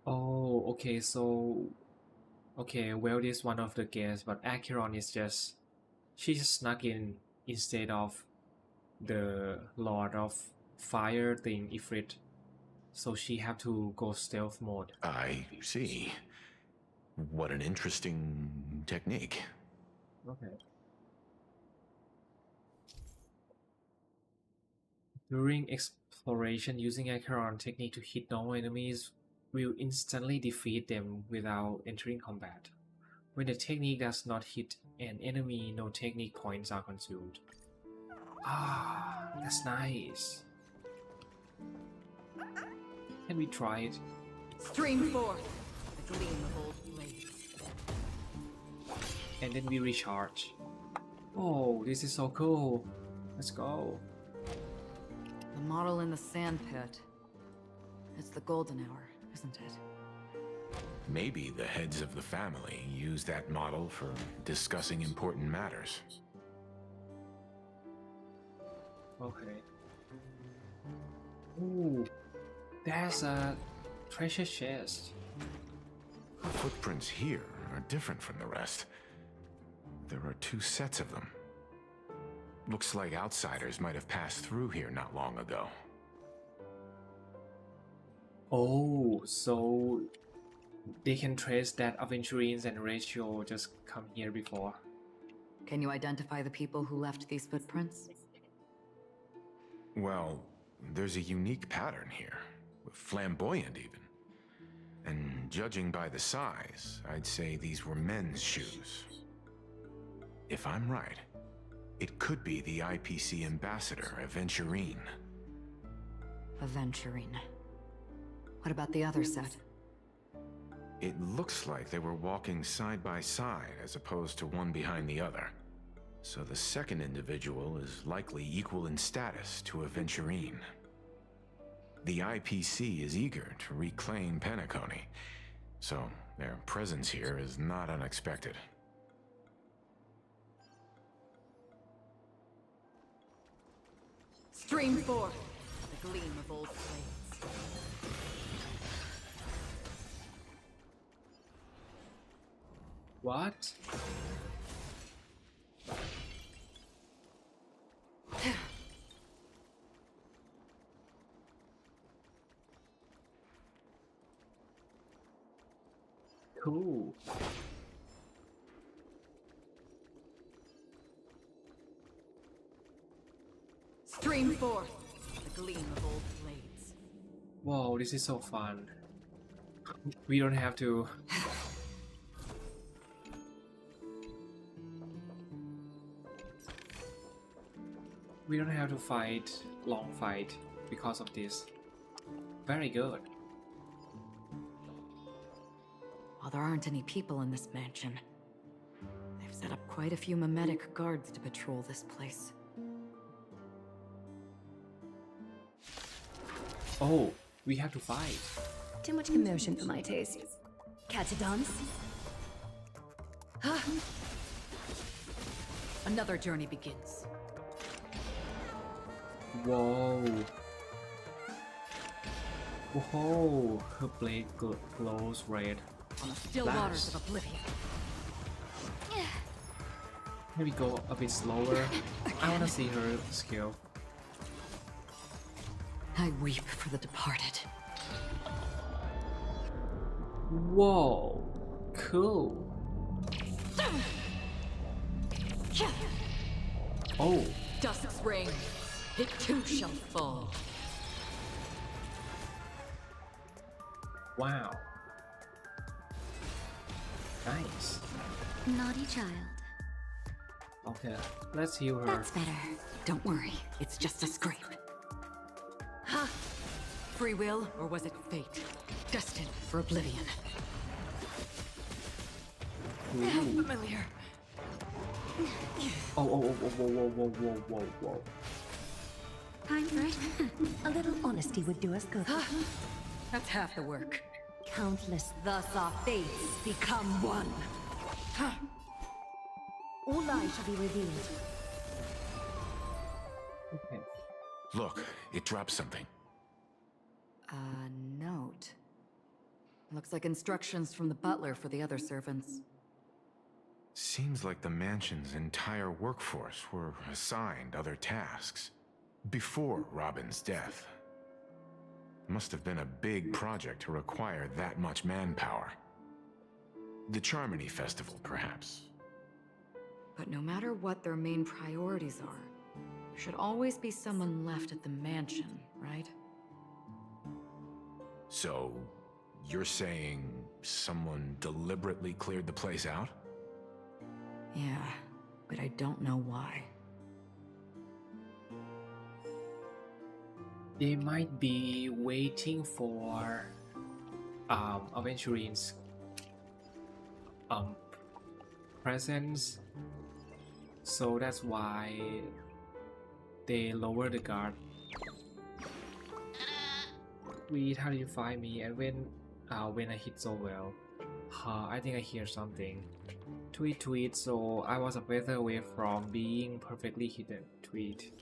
Oh, okay, so... Okay, well, this is one of the guests, but Acheron is just... She just snuck in instead of the Lord of Fire thing, Ifrit. So she have to go stealth mode. I see. What an interesting technique. Okay. During exploration, using Acheron technique to hit normal enemies will instantly defeat them without entering combat. When the technique does not hit an enemy, no technique points are consumed. Ah, that's nice. Can we try it? Stream forth! The gleam of old blades. And then we recharge. Oh, this is so cool. Let's go. The model in the sand pit. It's the golden hour, isn't it? Maybe the heads of the family use that model for discussing important matters. Okay. Ooh, there's a treasure chest. The footprints here are different from the rest. There are two sets of them. Looks like outsiders might have passed through here not long ago. Oh, so they can trace that Aventurines and Rachel just come here before. Can you identify the people who left these footprints? Well, there's a unique pattern here. Flamboyant, even. And judging by the size, I'd say these were men's shoes. If I'm right, it could be the IPC ambassador, Aventurine. Aventurine. What about the other set? It looks like they were walking side by side as opposed to one behind the other. So the second individual is likely equal in status to Aventurine. The IPC is eager to reclaim Penacony, so their presence here is not unexpected. Stream forth the gleam of old blades. What? Cool. Stream forth the gleam of old blades. Whoa, this is so fun. We don't have to. We don't have to fight long fight because of this. Very good. While there aren't any people in this mansion, they've set up quite a few mimetic guards to patrol this place. Oh, we have to fight. Too much commotion for my taste. Catch a dance? Another journey begins. Whoa. Whoa, her blade glows red. On the still Flash. waters of oblivion. Maybe go a bit slower. I wanna see her skill. I weep for the departed. Whoa, cool. Oh, Dusk's reign, it too shall fall. wow. Nice. Naughty child. Okay, let's heal her. That's better. Don't worry, it's just a scrape. Ha! Free will, or was it fate? Destined for oblivion. Ooh. Familiar. Oh, whoa. Time for it. A little honesty would do us good. That's half the work. Countless. Thus our fates become one. All lies shall be revealed. Okay. Look, it dropped something. A note. Looks like instructions from the butler for the other servants. Seems like the mansion's entire workforce were assigned other tasks before Robin's death. Must have been a big project to require that much manpower. The Charmony Festival, perhaps. But no matter what their main priorities are, there should always be someone left at the mansion, right? So, you're saying someone deliberately cleared the place out? Yeah, but I don't know why. They might be waiting for Aventurine's presence, so that's why they lower the guard. Tweet, how did you find me? And when I hit so well? I think I hear something. Tweet, so I was a better away from being perfectly hidden. Tweet.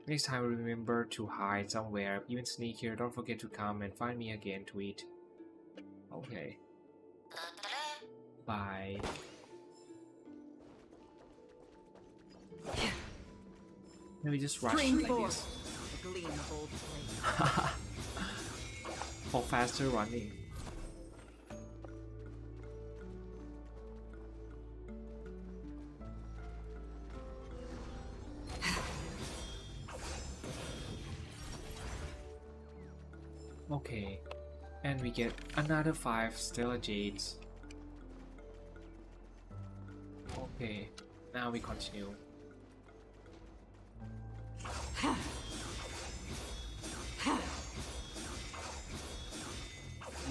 Next time remember to hide somewhere, even sneakier. Don't forget to come and find me again. Tweet. Okay. Bye. Maybe just rush Spring like forth. this. The gleam of old flame. For faster running. Okay, and we get another 5 stellar jades. Okay, now we continue.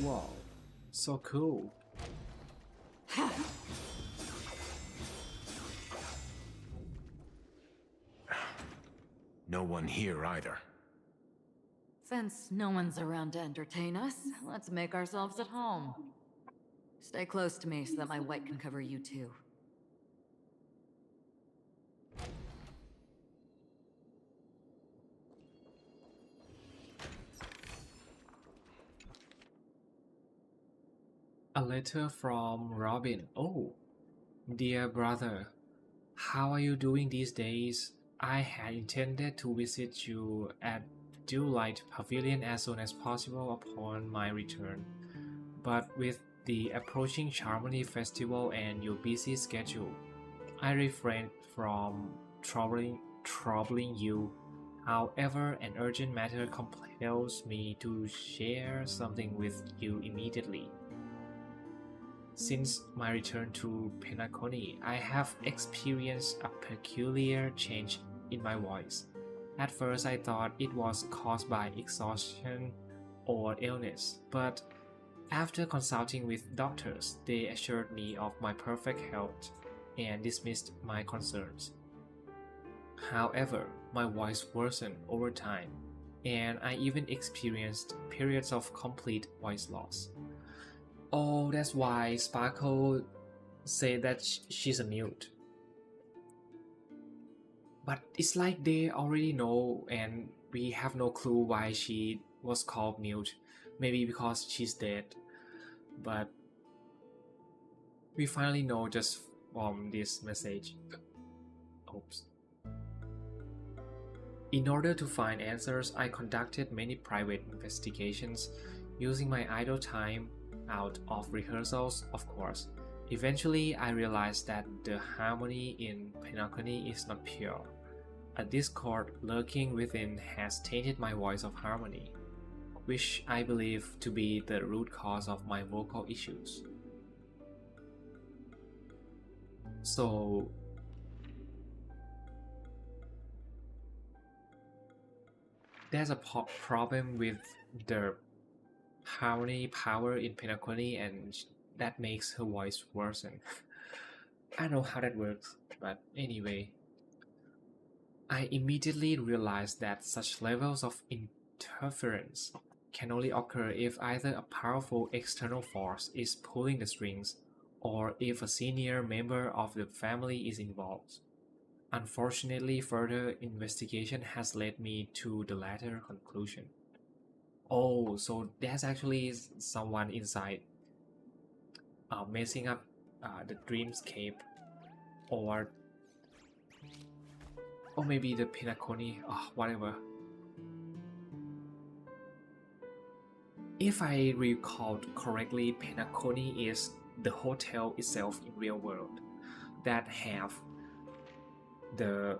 Wow, so cool. No one here either. Since no one's around to entertain us, let's make ourselves at home. Stay close to me so that my white can cover you too. A letter from Robin. Oh, dear brother, how are you doing these days? I had intended to visit you at Dewlight Pavilion as soon as possible upon my return, but with the approaching Charmony Festival and your busy schedule, I refrained from troubling you. However, an urgent matter compels me to share something with you immediately. Since my return to Penacony, I have experienced a peculiar change in my voice. At first, I thought it was caused by exhaustion or illness, but after consulting with doctors, they assured me of my perfect health and dismissed my concerns. However, my voice worsened over time, and I even experienced periods of complete voice loss. Oh, that's why Sparkle said that she's a mute. But it's like they already know and we have no clue why she was called mute. Maybe because she's dead. But we finally know just from this message. Oops. In order to find answers, I conducted many private investigations using my idle time out of rehearsals, of course. Eventually, I realized that the harmony in Penacony is not pure. A discord lurking within has tainted my voice of harmony, which I believe to be the root cause of my vocal issues. So, there's a problem with the harmony power in Penacony, and that makes her voice worsen. I don't know how that works, but anyway. I immediately realized that such levels of interference can only occur if either a powerful external force is pulling the strings or if a senior member of the family is involved. Unfortunately, further investigation has led me to the latter conclusion. Oh, so there's actually someone inside messing up the dreamscape, or maybe the Penacony, whatever. If I recall correctly, Penacony is the hotel itself in real world that have the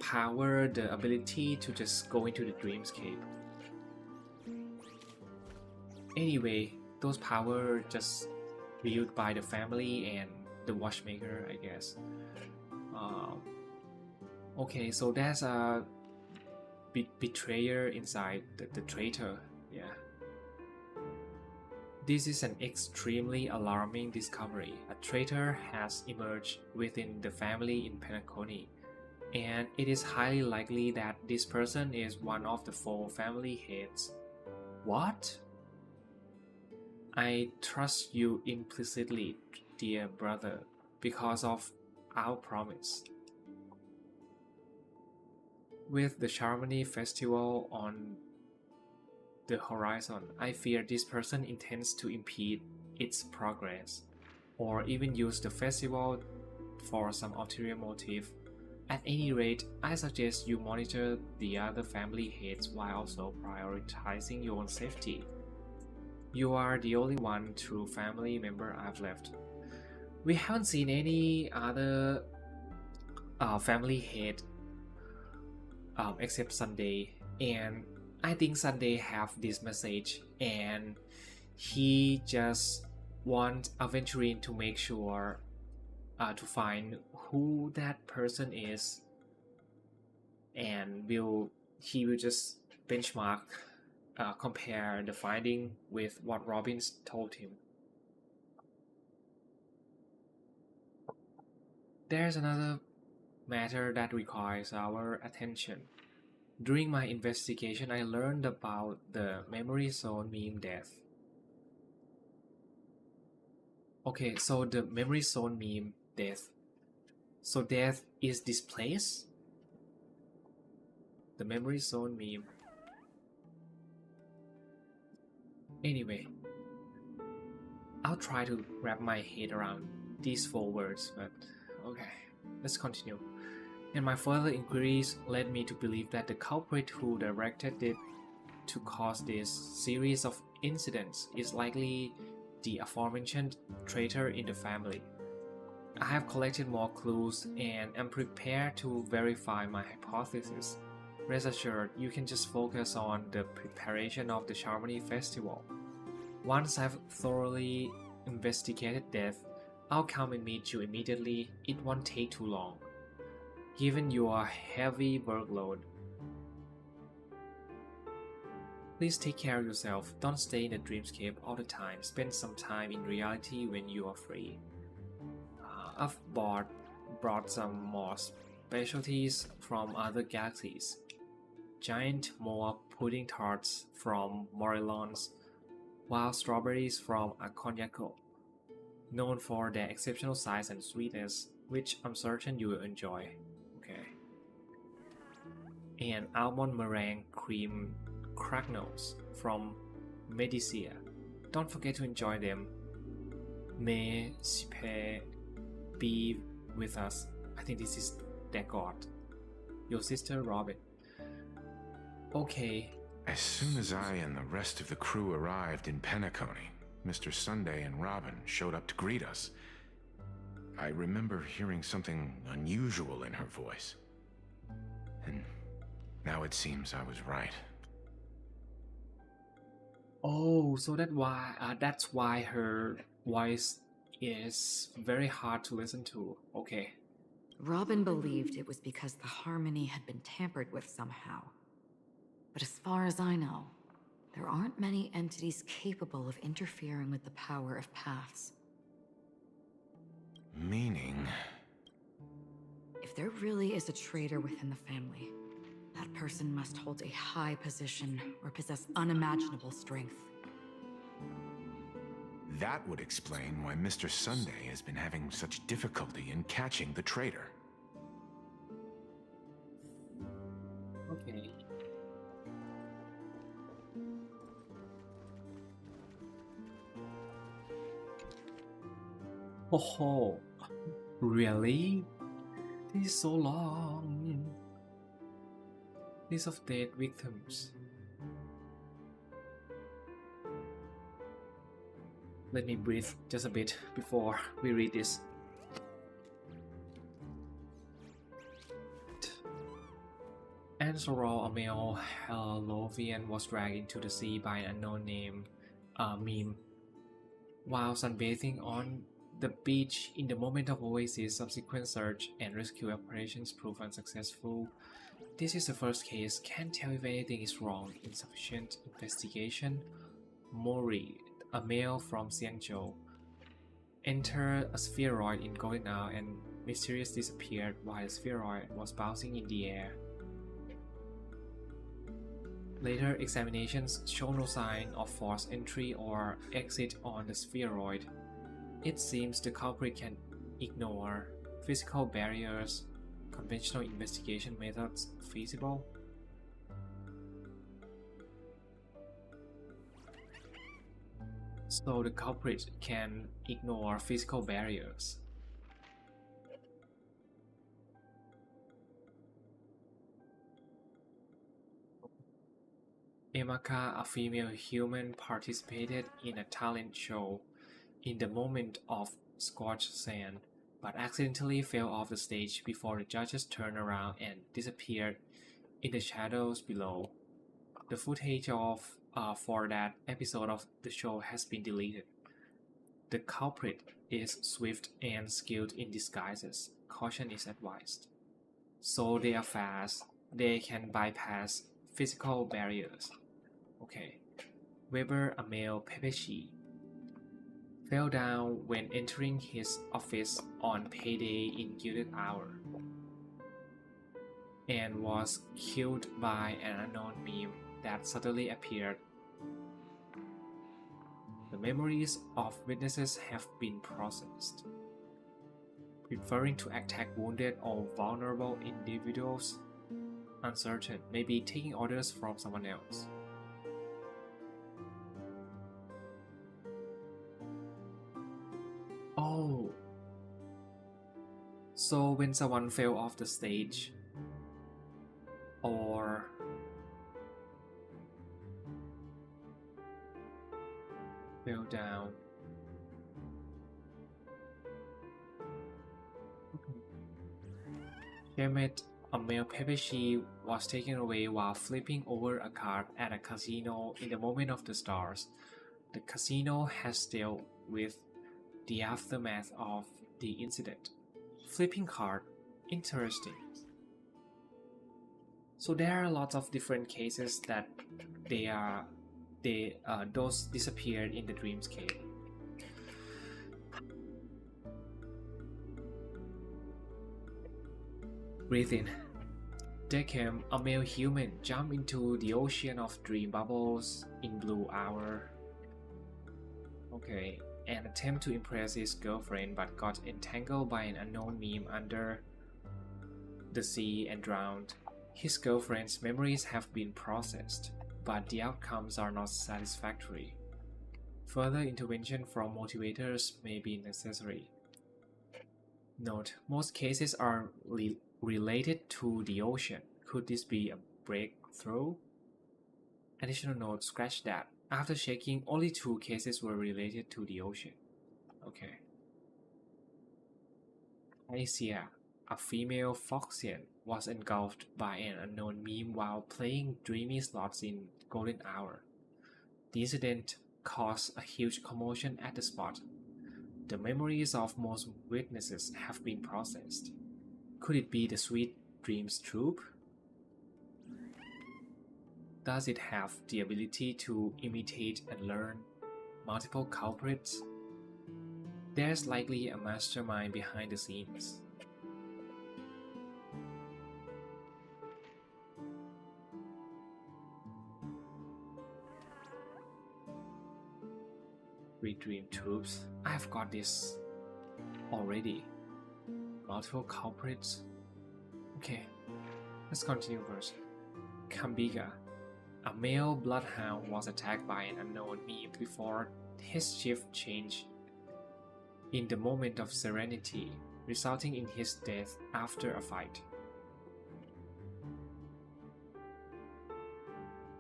power, the ability to just go into the dreamscape. Anyway, those power just viewed by the family and the watchmaker, I guess. Okay, so there's a betrayer inside, the traitor, yeah. This is an extremely alarming discovery. A traitor has emerged within the family in Penacony, and it is highly likely that this person is one of the 4 family heads. What? I trust you implicitly, dear brother, because of our promise. With the Charmony Festival on the horizon, I fear this person intends to impede its progress, or even use the festival for some ulterior motive. At any rate, I suggest you monitor the other family heads while also prioritizing your own safety. You are the only one true family member I've left. We haven't seen any other family head except Sunday, and I think Sunday have this message, and he just wants Aventurine to make sure to find who that person is, and he will just benchmark, compare the finding with what Robbins told him. There's another matter that requires our attention. During my investigation, I learned about the memory zone meme death. Okay, so the memory zone meme death. So death is displaced? The memory zone meme. Anyway, I'll try to wrap my head around these 4 words, but okay, let's continue. And my further inquiries led me to believe that the culprit who directed it to cause this series of incidents is likely the aforementioned traitor in the family. I have collected more clues and am prepared to verify my hypothesis. Rest assured, you can just focus on the preparation of the Charmony Festival. Once I've thoroughly investigated death, I'll come and meet you immediately. It won't take too long. Given your heavy workload, please take care of yourself. Don't stay in the dreamscape all the time. Spend some time in reality when you are free. I've brought some more specialties from other galaxies. Giant Moa pudding tarts from Morillons, wild strawberries from Aconiaco, known for their exceptional size and sweetness, which I'm certain you will enjoy. Okay. And almond meringue cream cracknels from Medicia. Don't forget to enjoy them. May Sipe be with us. I think this is their god. Your sister Robin. Okay. As soon as I and the rest of the crew arrived in Penacony, Mr. Sunday and Robin showed up to greet us. I remember hearing something unusual in her voice. And now it seems I was right. Oh, so that's why her voice is very hard to listen to. Okay. Robin believed it was because the harmony had been tampered with somehow. But as far as I know, there aren't many entities capable of interfering with the power of paths. Meaning? If there really is a traitor within the family, that person must hold a high position or possess unimaginable strength. That would explain why Mr. Sunday has been having such difficulty in catching the traitor. Okay. Oh, really? This is so long. List of dead victims. Let me breathe just a bit before we read this. Ansoro, a male Lovian, was dragged into the sea by an unknown name, meme. While sunbathing on the beach in the moment of oasis, subsequent search and rescue operations proved unsuccessful. This is the first case. Can't tell if anything is wrong. Insufficient investigation. Mori, a male from Xiangzhou, entered a spheroid in Golden Hour and mysteriously disappeared while the spheroid was bouncing in the air. Later examinations show no sign of forced entry or exit on the spheroid. It seems the culprit can ignore physical barriers. Conventional investigation methods feasible? So the culprit can ignore physical barriers. Emaka, a female human, participated in a talent show in the moment of scorched sand, but accidentally fell off the stage before the judges turned around and disappeared in the shadows below. The footage for that episode of the show has been deleted. The culprit is swift and skilled in disguises. Caution is advised. So they are fast. They can bypass physical barriers. Okay. Weber, a male Pepeshi, fell down when entering his office on payday in gilded hour and was killed by an unknown meme that suddenly appeared. The memories of witnesses have been processed, referring to attack wounded or vulnerable individuals. Uncertain, maybe taking orders from someone else. Oh, so when someone fell off the stage or fell down. Shemet, a male Pepeshi, was taken away while flipping over a card at a casino in the moment of the stars. The casino has dealt with the aftermath of the incident. Flipping card, interesting. So there are lots of different cases that those disappeared in the dreamscape. Breathe in. Decam, a male human, jumped into the ocean of dream bubbles in blue hour. Okay, an attempt to impress his girlfriend but got entangled by an unknown meme under the sea and drowned. His girlfriend's memories have been processed, but the outcomes are not satisfactory. Further intervention from motivators may be necessary. Note, most cases are related to the ocean. Could this be a breakthrough? Additional note, scratch that. After checking, only 2 cases were related to the ocean. Okay. Asia, a female Foxian, was engulfed by an unknown meme while playing dreamy slots in golden hour. The incident caused a huge commotion at the spot. The memories of most witnesses have been processed. Could it be the Sweet Dreams troupe? Does it have the ability to imitate and learn multiple culprits? There's likely a mastermind behind the scenes. Sweet Dream Troops. I've got this already. Multiple culprits. Okay, let's continue first. Kambiga. A male bloodhound was attacked by an unknown meme before his shift changed in the moment of serenity, resulting in his death after a fight.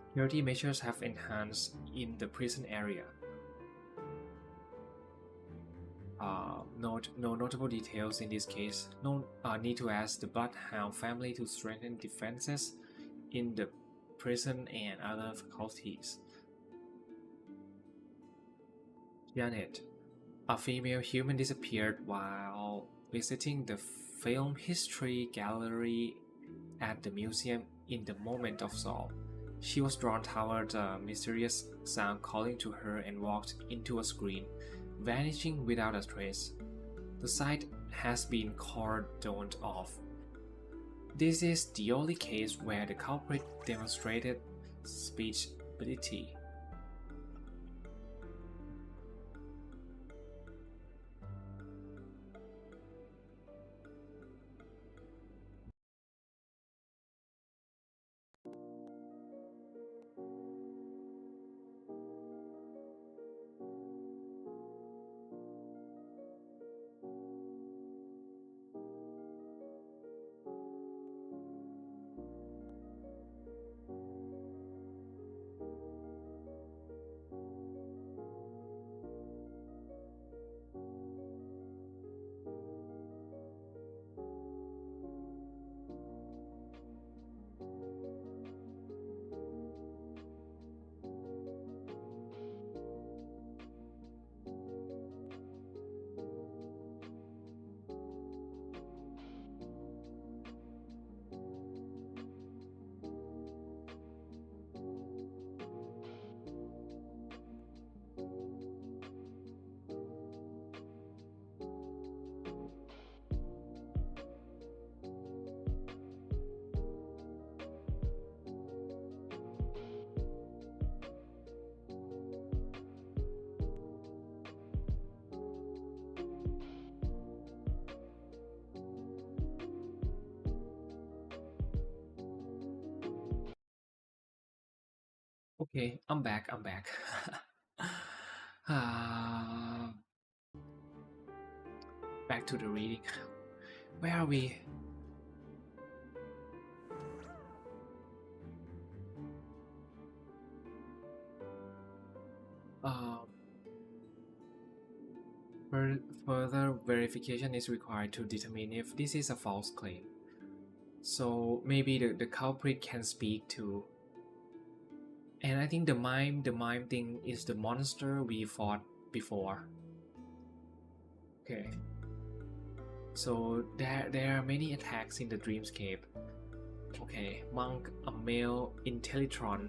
Security measures have enhanced in the prison area. No notable details in this case. No need to ask the Bloodhound family to strengthen defenses in the prison and other faculties. Janet, a female human, disappeared while visiting the film history gallery at the museum in the moment of Saul. She was drawn toward a mysterious sound calling to her and walked into a screen, vanishing without a trace. The site has been cordoned off. This is the only case where the culprit demonstrated speech ability. Okay, I'm back. I'm back. uh, Back to the reading. Where are we? Um, Further verification is required to determine if this is a false claim. So maybe the culprit can speak to. And I think the mime thing is the monster we fought before. Okay. So there are many attacks in the dreamscape. Okay, Monk, a male Intellitron,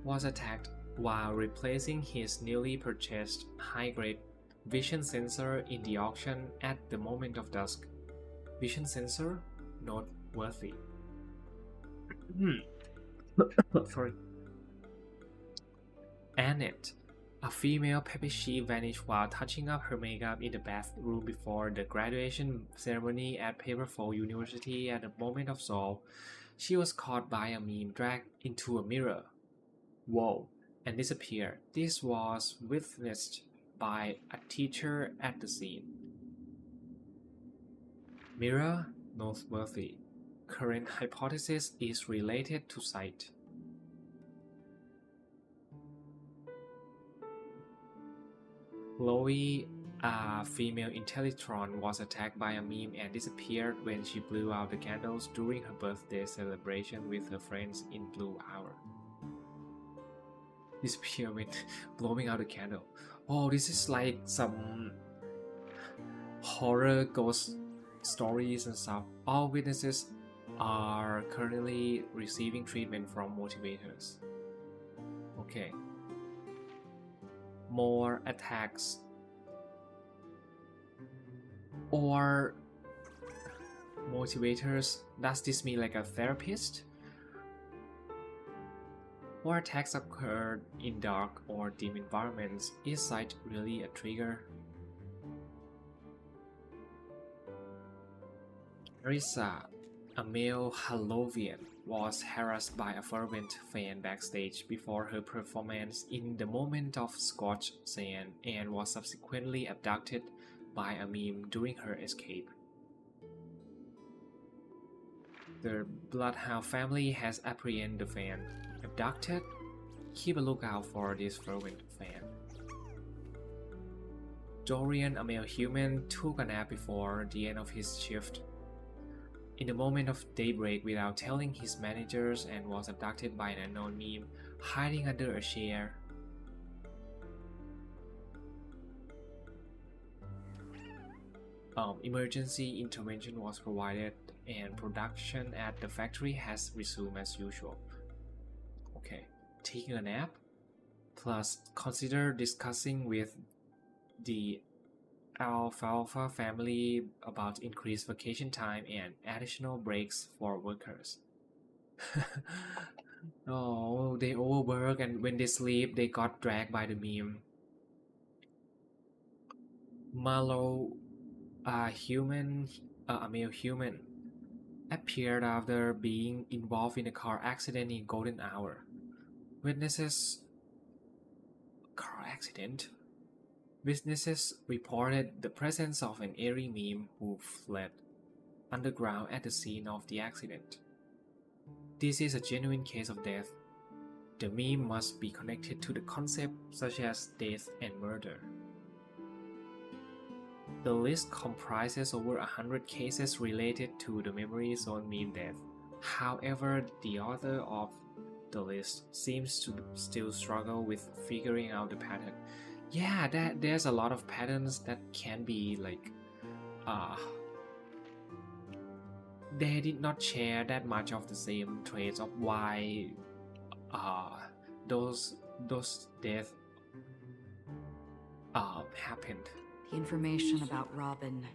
was attacked while replacing his newly purchased high-grade vision sensor in the auction at the moment of dusk. Vision sensor? Noteworthy. Sorry. Annette, a female Pepeshi, vanished while touching up her makeup in the bathroom before the graduation ceremony at Paperfall University. At the moment of solve, she was caught by a meme dragged into a mirror. Whoa, and disappeared. This was witnessed by a teacher at the scene. Mirror, noteworthy. Current hypothesis is related to sight. Chloe, a female Intellitron, was attacked by a meme and disappeared when she blew out the candles during her birthday celebration with her friends in Blue Hour. Disappear when blowing out a candle. Oh, this is like some horror ghost stories and stuff. All witnesses are currently receiving treatment from motivators. Okay. More attacks. Or motivators. Does this mean like a therapist? More attacks occurred in dark or dim environments. Is sight really a trigger? Marissa, a male Hallovian, was harassed by a fervent fan backstage before her performance in the moment of Scotch sand and was subsequently abducted by a meme during her escape. The Bloodhound family has apprehended the fan. Abducted? Keep a lookout for this fervent fan. Dorian, a male human, took a nap before the end of his shift in the moment of daybreak without telling his managers and was abducted by an unknown meme hiding under a chair. Emergency intervention was provided and production at the factory has resumed as usual. Okay, taking a nap? Plus, consider discussing with the Alfalfa family about increased vacation time and additional breaks for workers. Oh, they overwork and when they sleep, they got dragged by the meme. Malo, a male human, appeared after being involved in a car accident in Golden Hour. Witnesses reported the presence of an eerie meme who fled underground at the scene of the accident. This is a genuine case of death. The meme must be connected to the concept such as death and murder. The list comprises over 100 cases related to the memory zone meme death. However, the author of the list seems to still struggle with figuring out the pattern. Yeah, there's a lot of patterns that can be like, they did not share that much of the same traits of why those deaths happened. The information about Robin,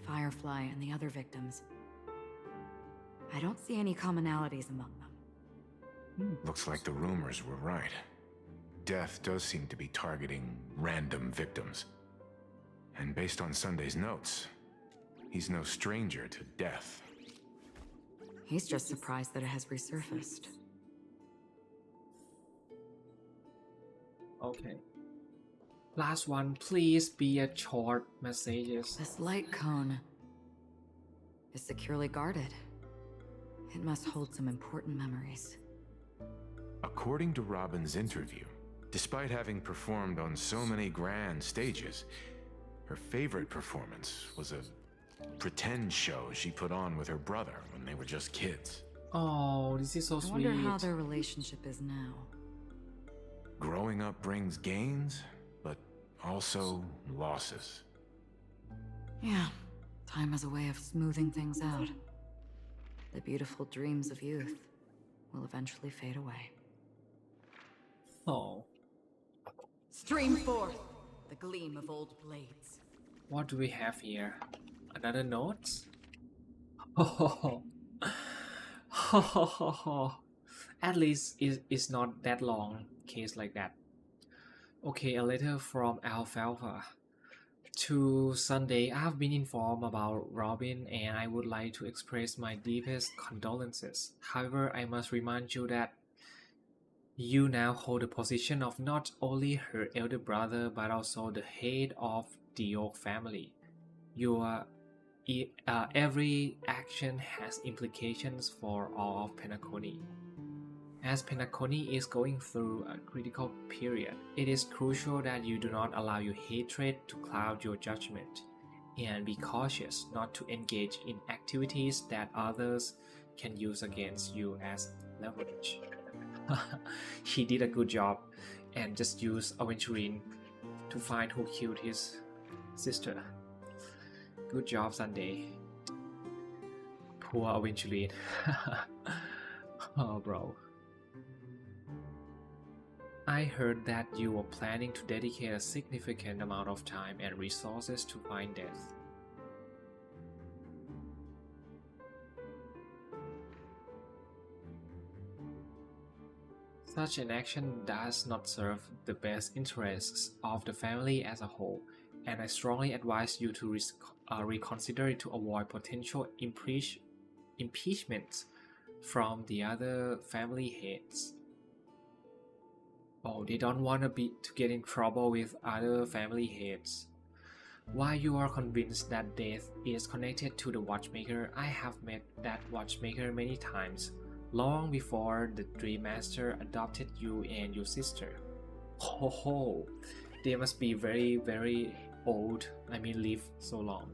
Firefly, and the other victims. I don't see any commonalities among them. Looks like the rumors were right. Death does seem to be targeting random victims. And based on Sunday's notes, he's no stranger to death. He's just surprised that it has resurfaced. Okay. Last one, please be a short messages. This light cone is securely guarded. It must hold some important memories. According to Robin's interview, despite having performed on so many grand stages, her favorite performance was a pretend show she put on with her brother when they were just kids. Oh, this is so I sweet. wonder how their relationship is now. Growing up brings gains, but also losses. Yeah, time has a way of smoothing things out. The beautiful dreams of youth will eventually fade away. Oh, Stream forth the gleam of old blades. what do we have here? Another note? Oh, at least it's not that long case like that. Okay, a letter from Alfalfa. To Sunday, I have been informed about Robin and I would like to express my deepest condolences. However, I must remind you that you now hold the position of not only her elder brother but also the head of the Oak family. Your every action has implications for all of Penacony. As Penacony is going through a critical period, it is crucial that you do not allow your hatred to cloud your judgment, and be cautious not to engage in activities that others can use against you as leverage. He did a good job and just used Aventurine to find who killed his sister. Good job, Sunday. Poor Aventurine. Oh, bro. I heard that you were planning to dedicate a significant amount of time and resources to find death. Such an action does not serve the best interests of the family as a whole, and I strongly advise you to reconsider it to avoid potential impeachments from the other family heads. Oh, they don't want to get in trouble with other family heads. While you are convinced that death is connected to the watchmaker, I have met that watchmaker many times, long before the Dream Master adopted you and your sister. Ho ho! They must be very, very old. I mean, live so long.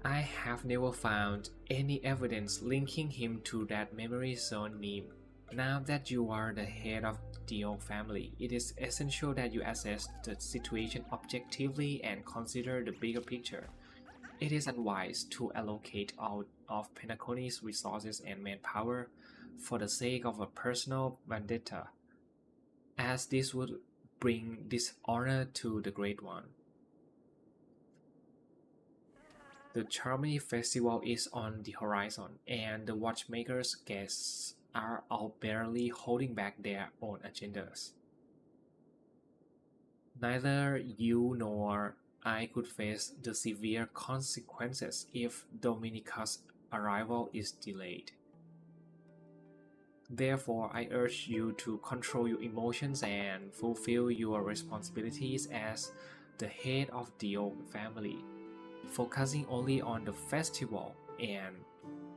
I have never found any evidence linking him to that memory zone name. Now that you are the head of the Oak family, it is essential that you assess the situation objectively and consider the bigger picture. It is unwise to allocate all of Penacony's resources and manpower for the sake of a personal vendetta, as this would bring dishonor to the Great One. The Charmony Festival is on the horizon, and the watchmaker's guests are all barely holding back their own agendas. Neither you nor I could face the severe consequences if Dominica's arrival is delayed. Therefore, I urge you to control your emotions and fulfill your responsibilities as the head of the Oak family, focusing only on the festival and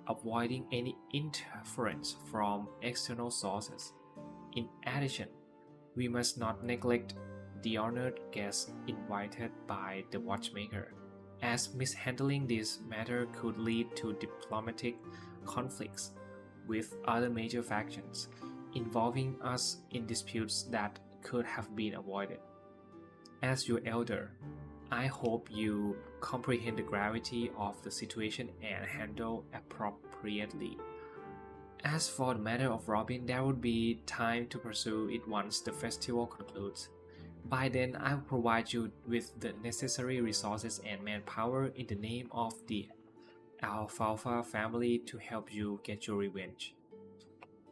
avoiding any interference from external sources. In addition, we must not neglect the honored guests invited by the watchmaker, as mishandling this matter could lead to diplomatic conflicts with other major factions, involving us in disputes that could have been avoided. As your elder, I hope you comprehend the gravity of the situation and handle appropriately. As for the matter of Robin, there would be time to pursue it once the festival concludes. By then, I will provide you with the necessary resources and manpower in the name of the Alfalfa family to help you get your revenge.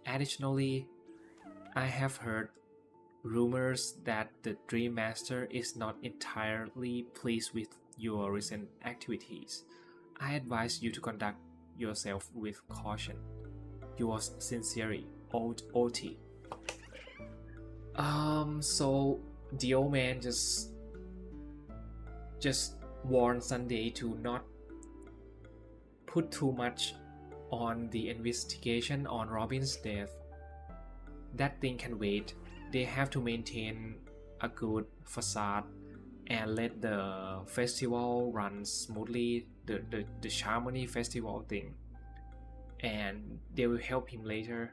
Additionally, I have heard rumors that the Dream Master is not entirely pleased with your recent activities. I advise you to conduct yourself with caution. Yours sincerely, OT. So the old man just warned Sunday to not put too much on the investigation on Robin's death. That thing can wait. They have to maintain a good facade and let the festival run smoothly, the Charmony festival thing, and they will help him later.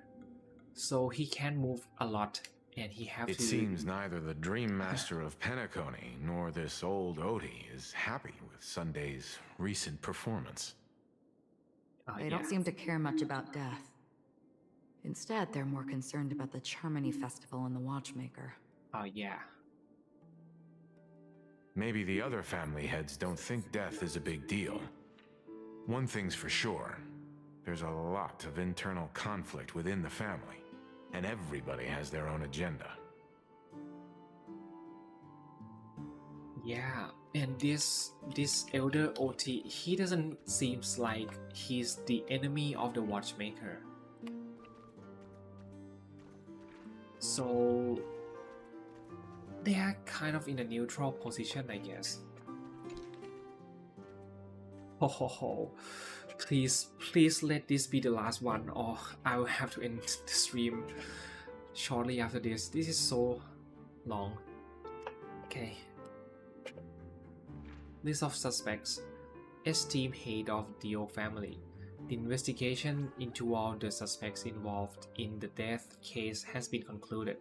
So he can move a lot, and he have It to... seems neither the Dream Master of Penacony nor this old Odie is happy with Sunday's recent performance. They don't seem to care much about death. Instead, they're more concerned about the Charmony Festival and the Watchmaker. Yeah. Maybe the other family heads don't think death is a big deal. One thing's for sure, there's a lot of internal conflict within the family, and everybody has their own agenda. Yeah, and this elder OT, he doesn't seems like he's the enemy of the Watchmaker. So they are kind of in a neutral position, I guess. Ho. Please let this be the last one, or I will have to end the stream shortly after this. This is so long. Okay. List of suspects. Esteemed head of the old family. The investigation into all the suspects involved in the death case has been concluded.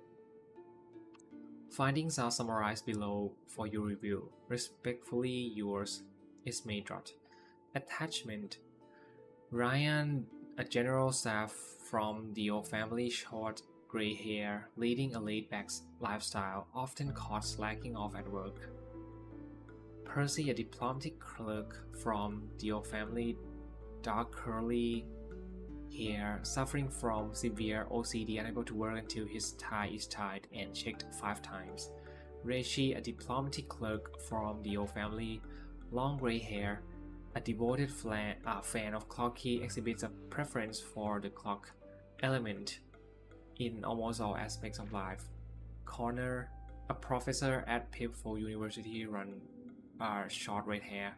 Findings are summarized below for your review. Respectfully yours, Ismaydrot. Attachment. Ryan, a general staff from the old family, short gray hair, leading a laid-back lifestyle, often caught slacking off at work. Percy, a diplomatic clerk from the old family, dark curly hair, suffering from severe OCD, unable to work until his tie is tied and checked 5 times. Reishi, a diplomatic clerk from the old family, long gray hair, a devoted fan of clock key, exhibits a preference for the clock element in almost all aspects of life. Connor, a professor at Pipful University, run short red hair,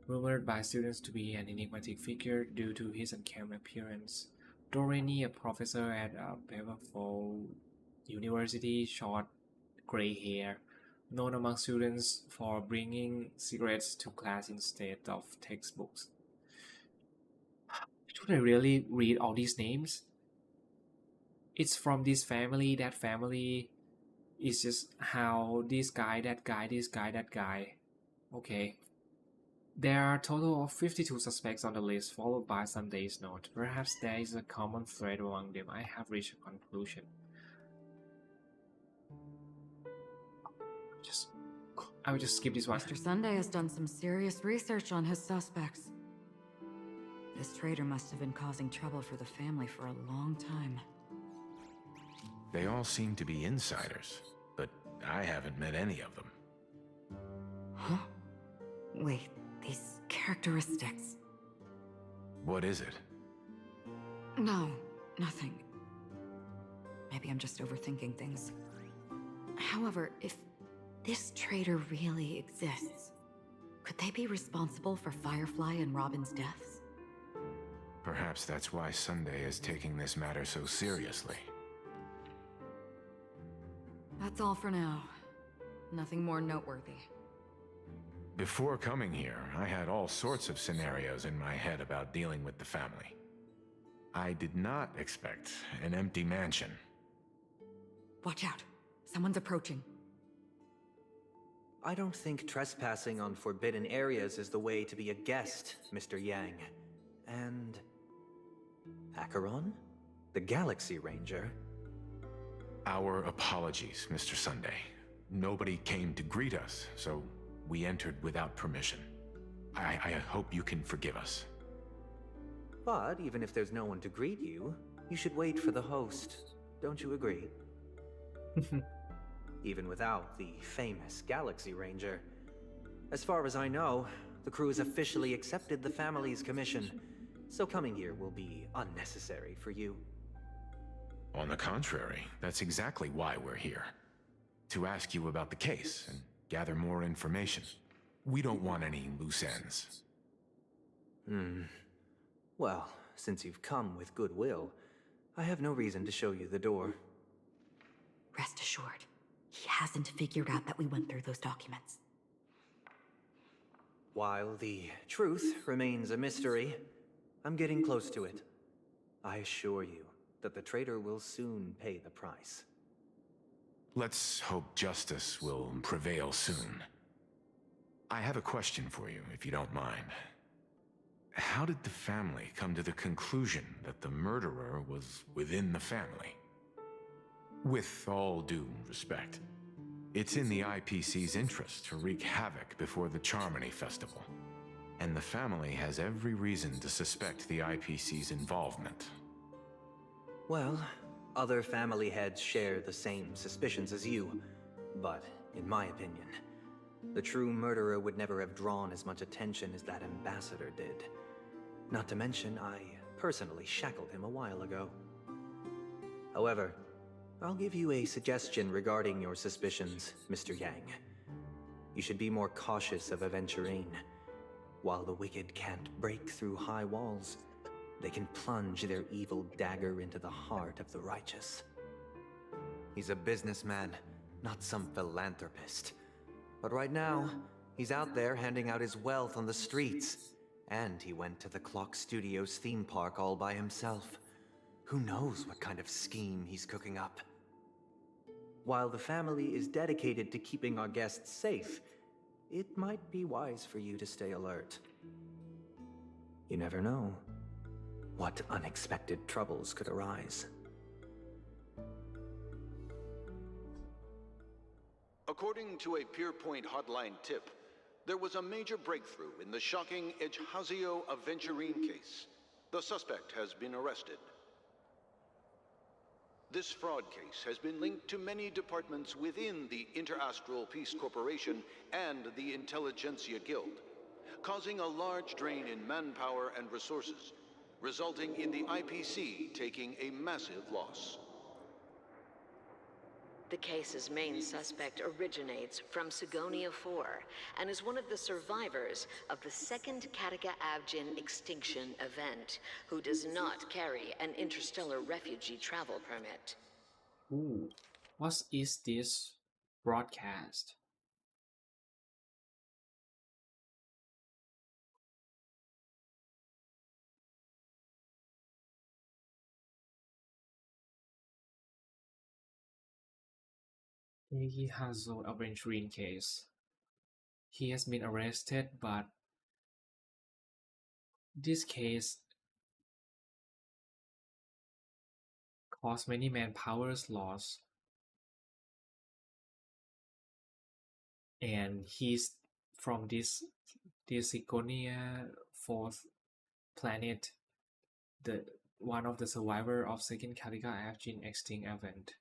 rumored by students to be an enigmatic figure due to his uncanny appearance. Doreni, a professor at Pipful University, short gray hair, known among students for bringing cigarettes to class instead of textbooks. Should I really read all these names? It's from this family, that family. It's just how this guy, that guy, this guy, that guy. Okay. There are a total of 52 suspects on the list, followed by Sunday's note. Perhaps there is a common thread among them. I have reached a conclusion. I will just skip this one. Mr. Sunday has done some serious research on his suspects. This traitor must have been causing trouble for the family for a long time. They all seem to be insiders, but I haven't met any of them. Huh? Wait, these characteristics... What is it? No, nothing. Maybe I'm just overthinking things. However, if this traitor really exists, could they be responsible for Firefly and Robin's deaths? Perhaps that's why Sunday is taking this matter so seriously. That's all for now. Nothing more noteworthy. Before coming here, I had all sorts of scenarios in my head about dealing with the family. I did not expect an empty mansion. Watch out. Someone's approaching. I don't think trespassing on forbidden areas is the way to be a guest, Mr. Yang. And... Acheron? The Galaxy Ranger? Our apologies, Mr. Sunday. Nobody came to greet us, so we entered without permission. I hope you can forgive us. But even if there's no one to greet you, you should wait for the host. Don't you agree? Even without the famous Galaxy Ranger. As far as I know, the crew has officially accepted the family's commission, so coming here will be unnecessary for you. On the contrary, that's exactly why we're here. To ask you about the case and gather more information. We don't want any loose ends. Well, since you've come with goodwill, I have no reason to show you the door. Rest assured, he hasn't figured out that we went through those documents. While the truth remains a mystery, I'm getting close to it. I assure you that the traitor will soon pay the price. Let's hope justice will prevail soon. I have a question for you, if you don't mind. How did the family come to the conclusion that the murderer was within the family? With all due respect, it's in the IPC's interest to wreak havoc before the Charmony Festival, and the family has every reason to suspect the IPC's involvement. Well, other family heads share the same suspicions as you, but in my opinion, the true murderer would never have drawn as much attention as that ambassador did. Not to mention, I personally shackled him a while ago. However, I'll give you a suggestion regarding your suspicions, Mr. Yang. You should be more cautious of Aventurine. While the wicked can't break through high walls, they can plunge their evil dagger into the heart of the righteous. He's a businessman, not some philanthropist. But right now, he's out there handing out his wealth on the streets. And he went to the Clock Studios theme park all by himself. Who knows what kind of scheme he's cooking up? While the family is dedicated to keeping our guests safe, it might be wise for you to stay alert. You never know what unexpected troubles could arise. According to a Pierpoint hotline tip, there was a major breakthrough in the shocking Ejhazio Aventurine case. The suspect has been arrested. This fraud case has been linked to many departments within the Interastral Peace Corporation and the Intelligentsia Guild, causing a large drain in manpower and resources, resulting in the IPC taking a massive loss. The case's main suspect originates from Sigonia 4 and is one of the survivors of the second Kataka-Avgin extinction event, who does not carry an interstellar refugee travel permit. Ooh, what is this broadcast? He has no Aventurine case. He has been arrested, but this case caused many manpower's loss. And he's from this Sigonia 4th planet, the one of the survivor of second Kataka-Avgin extinct event.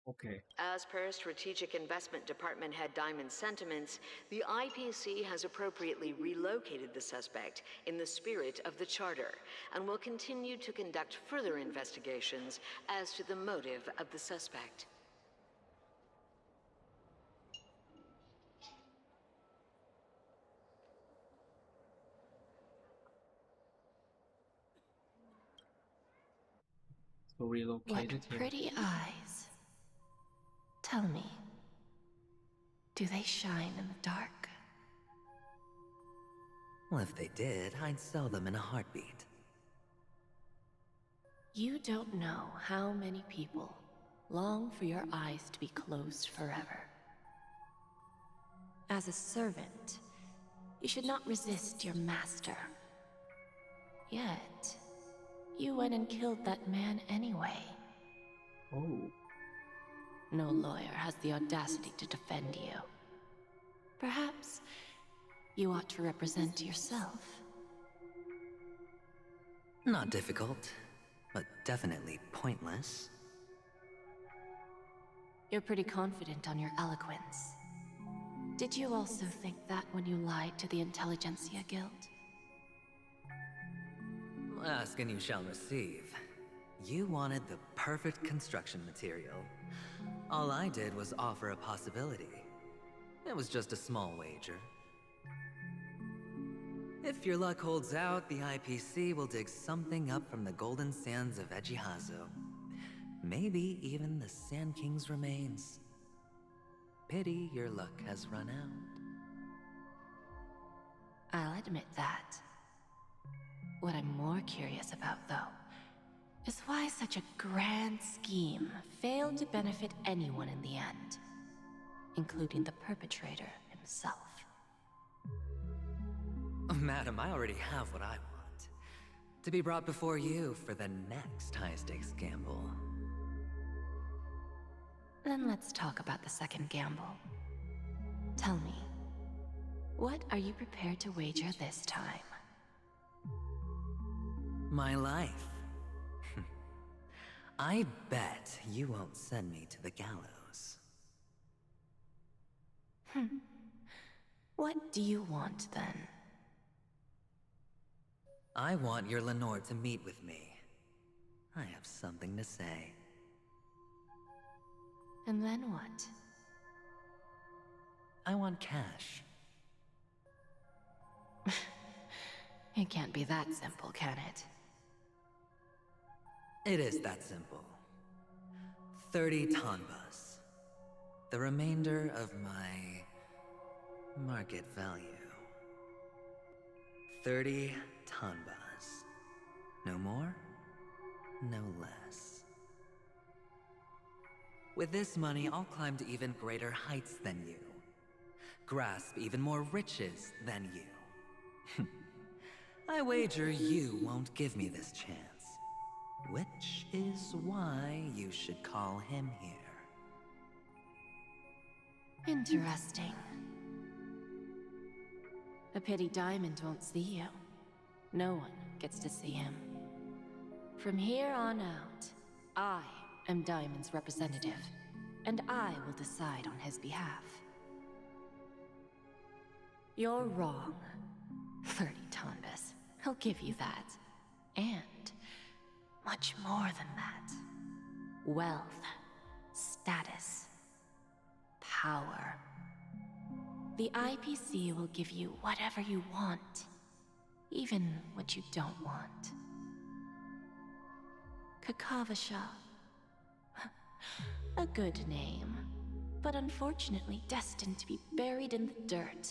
Okay. As per Strategic Investment Department Head Diamond's sentiments, the IPC has appropriately relocated the suspect in the spirit of the Charter and will continue to conduct further investigations as to the motive of the suspect. So relocated What him. pretty eyes. Tell me, do they shine in the dark? Well, if they did, I'd sell them in a heartbeat. You don't know how many people long for your eyes to be closed forever. As a servant, you should not resist your master. Yet, you went and killed that man anyway. Oh. No lawyer has the audacity to defend you. Perhaps you ought to represent yourself. Not difficult, but definitely pointless. You're pretty confident on your eloquence. Did you also think that when you lied to the Intelligentsia Guild? Ask and you shall receive. You wanted the perfect construction material. All I did was offer a possibility. It was just a small wager. If your luck holds out, the IPC will dig something up from the golden sands of Ejihazo. Maybe even the Sand King's remains. Pity your luck has run out. I'll admit that. What I'm more curious about, though, is why such a grand scheme failed to benefit anyone in the end, including the perpetrator himself. Madam, I already have what I want. To be brought before you for the next high-stakes gamble. Then let's talk about the second gamble. Tell me, what are you prepared to wager this time? My life. I bet you won't send me to the gallows. What do you want, then? I want your Lenore to meet with me. I have something to say. And then what? I want cash. It can't be that simple, can it? It is that simple. 30 tanbas. The remainder of my market value. 30 tanbas. No more, no less. With this money, I'll climb to even greater heights than you. Grasp even more riches than you. I wager you won't give me this chance. Which is why you should call him here. Interesting. A pity Diamond won't see you. No one gets to see him. From here on out, I am Diamond's representative, and I will decide on his behalf. You're wrong. 30 tanbas. I'll give you that. And much more than that. Wealth, status, power. The IPC will give you whatever you want, even what you don't want. Kakavasha. A good name, but unfortunately destined to be buried in the dirt.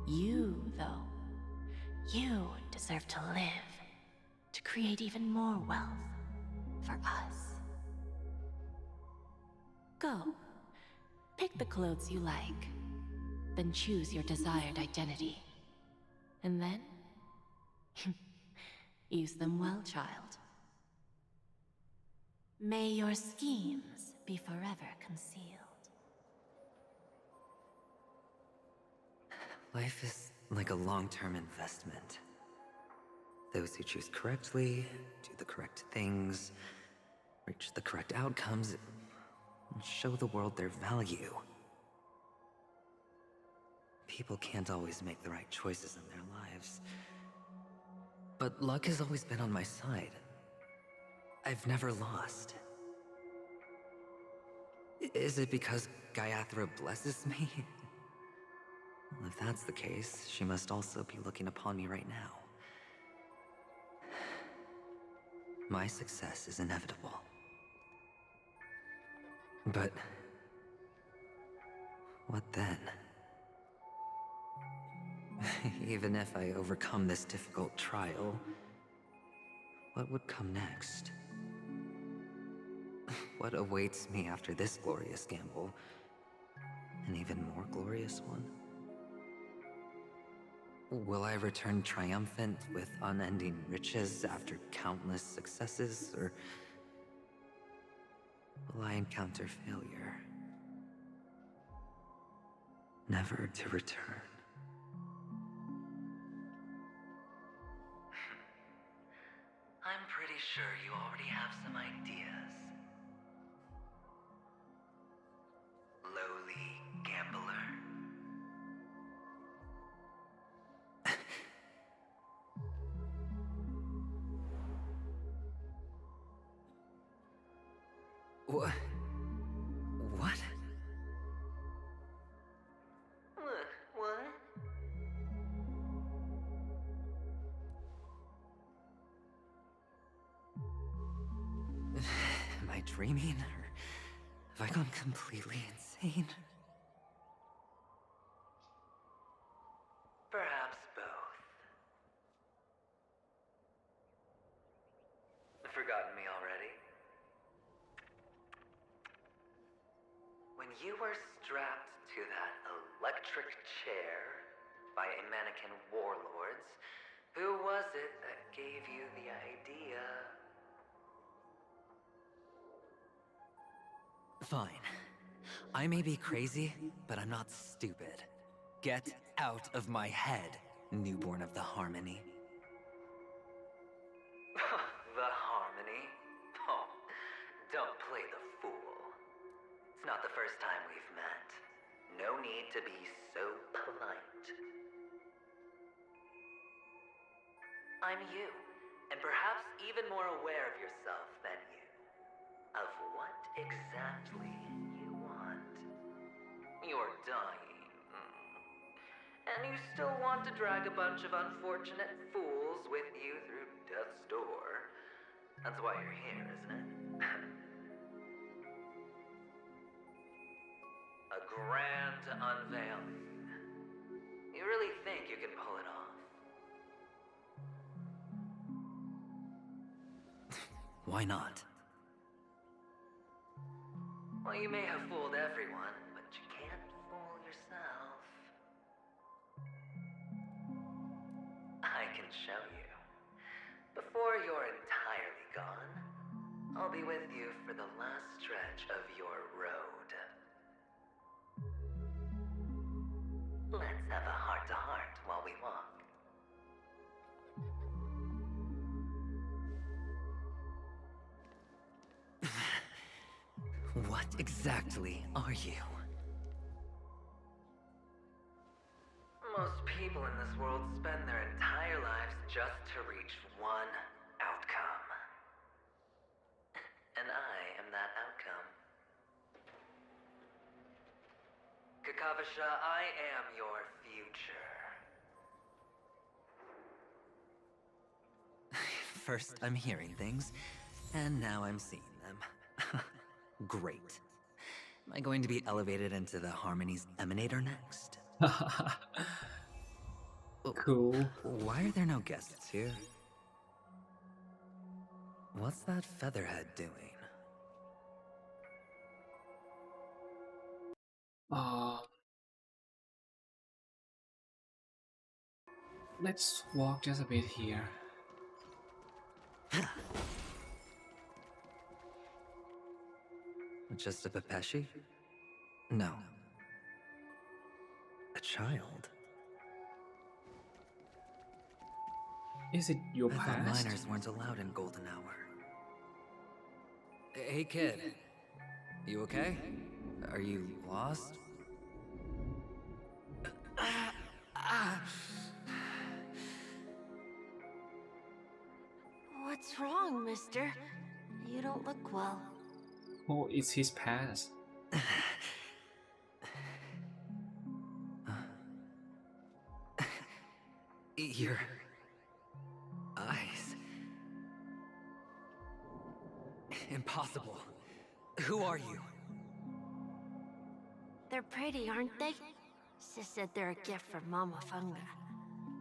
You, though, you deserve to live. To create even more wealth for us. Go. Pick the clothes you like. Then choose your desired identity. And then... use them well, child. May your schemes be forever concealed. Life is like a long-term investment. Those who choose correctly, do the correct things, reach the correct outcomes, and show the world their value. People can't always make the right choices in their lives. But luck has always been on my side. I've never lost. Is it because Gayathra blesses me? Well, if that's the case, she must also be looking upon me right now. My success is inevitable. But... what then? Even if I overcome this difficult trial, what would come next? What awaits me after this glorious gamble? An even more glorious one? Will I return triumphant with unending riches after countless successes, or will I encounter failure? Never to return. I'm pretty sure you already have some ideas. Lowly gambler. What? What? Am I dreaming, or have I gone completely insane? Perhaps both. Forgotten me already? When you were strapped to that electric chair by a mannequin warlords, who was it that gave you the idea? Fine. I may be crazy, but I'm not stupid. Get out of my head, newborn of the Harmony. The Harmony? Oh, don't play the fool. It's not the first time we've met. No need to be so polite. I'm you, and perhaps even more aware of yourself than you. Of what exactly you want. You're dying. And you still want to drag a bunch of unfortunate fools with you through death's door. That's why you're here, isn't it? A grand unveiling. You really think you can pull it off? Why not? Well, you may have fooled everyone, but you can't fool yourself. I can show you. Before you're entirely gone, I'll be with you for the last stretch of your road. Let's have a heart-to-heart while we walk. What exactly are you? Most people in this world spend their entire lives just to reach one outcome. And I am that outcome. Kakavasha, I am your future. First, I'm hearing things, and now I'm seeing them. Great. Am I going to be elevated into the Harmony's Emanator next? Cool. Why are there no guests here? What's that featherhead doing? Let's walk just a bit here. Just a Pepeshi? No. A child? Is it your I thought past? minors weren't allowed in Golden Hour. Hey kid, you okay? Are you lost? What's wrong, mister? You don't look well. Oh, it's his past. Your eyes. Impossible. Who are you? They're pretty, aren't they? Sis said they're a gift from Mama Funga.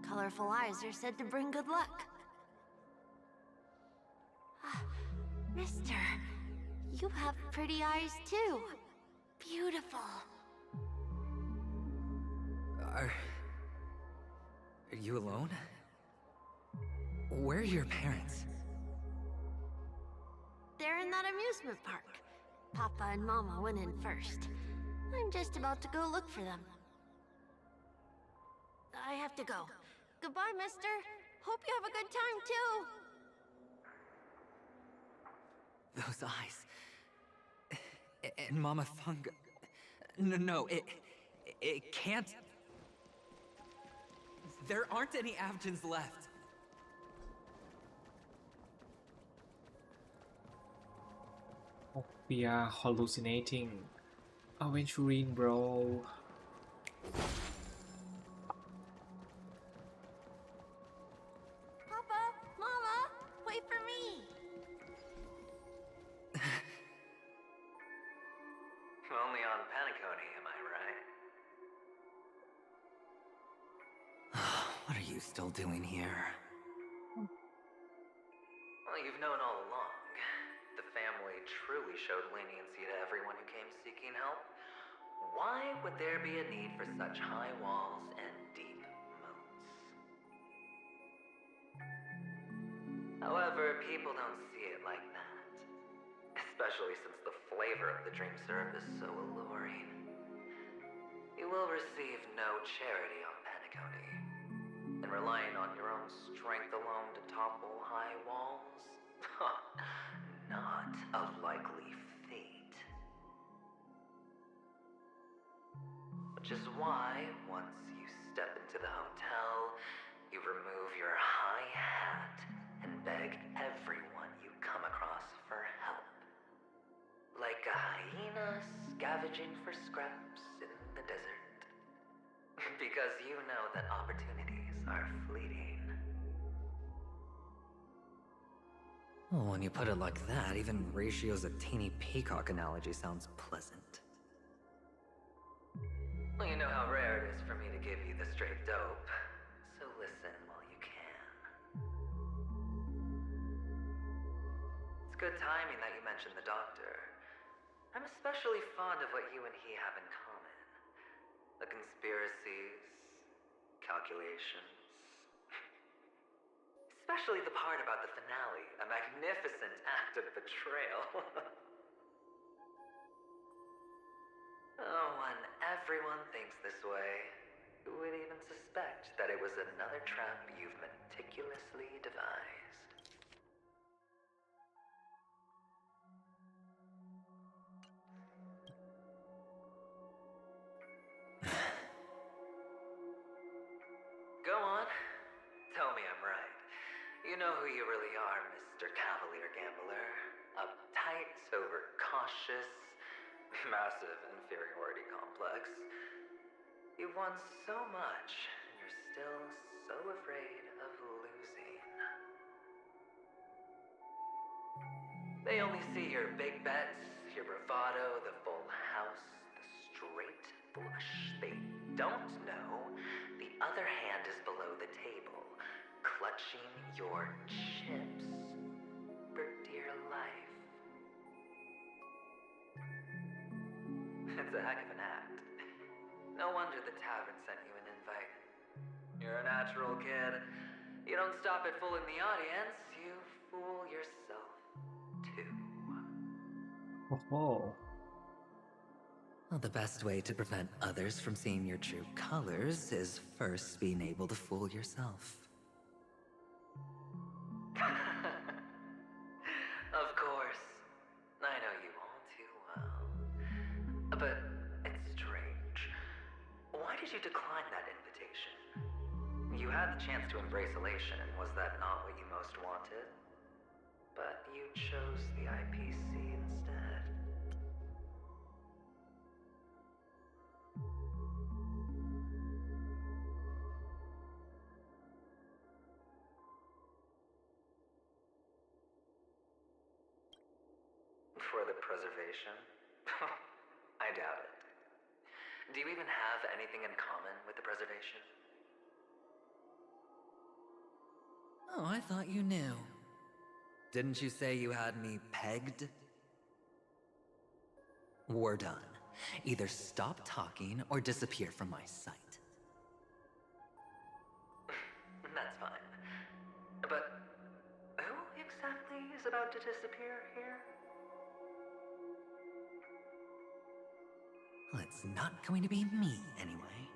Colorful eyes are said to bring good luck. Mister, you have pretty eyes too. Beautiful. Are you alone? Where are your parents? They're in that amusement park. Papa and Mama went in first. I'm just about to go look for them. I have to go. Goodbye, mister. Hope you have a good time, too. Those eyes. And Mama Funga. No, it can't. There aren't any Avgens left. We are hallucinating. Aventurine, bro. Papa, Mama, wait for me. Only on Panicone, am I right? What are you still doing here? Well, you've known all along. The family truly showed leniency to everyone who came seeking help. Why would there be a need for such high walls and deep moats? However, people don't see it like that. Especially since the flavor of the dream syrup is so alluring. You will receive no charity on Panicone. And relying on your own strength alone to topple high walls? Not a likely fate. Which is why, once you step into the hotel, you remove your high hat and beg everyone you come across for help. Like a hyena scavenging for scraps in the desert. Because you know that opportunities are fleeting. Well, when you put it like that, even Ratio's a teeny peacock analogy sounds pleasant. Well, you know how rare it is for me to give you the straight dope, so listen while you can. It's good timing that you mentioned the doctor. I'm especially fond of what you and he have in common. The conspiracies, calculations. Especially the part about the finale, a magnificent act of betrayal. Oh, when everyone thinks this way, who would even suspect that it was another trap you've meticulously devised? Go on. Tell me I'm right. You know who you really are, Mr. Cavalier Gambler. Uptight, overcautious, massive inferiority complex. You've won so much, and you're still so afraid of losing. They only see your big bets, your bravado, the full house, the straight flush. They don't know the other hand is below the table, clutching your chips for dear life. It's a heck of an act. No wonder the tavern sent you an invite. You're a natural kid. You don't stop at fooling the audience, you fool yourself too. Oh. Well, the best way to prevent others from seeing your true colors is first being able to fool yourself. Of course. I know you all too well. But it's strange. Why did you decline that invitation? You had the chance to embrace elation, and was that not what you most wanted? But you chose the IPC instead. For the preservation? I doubt it. Do you even have anything in common with the preservation? Oh, I thought you knew. Didn't you say you had me pegged? We're done. Either stop talking or disappear from my sight. That's fine. But who exactly is about to disappear here? Well, it's not going to be me, anyway.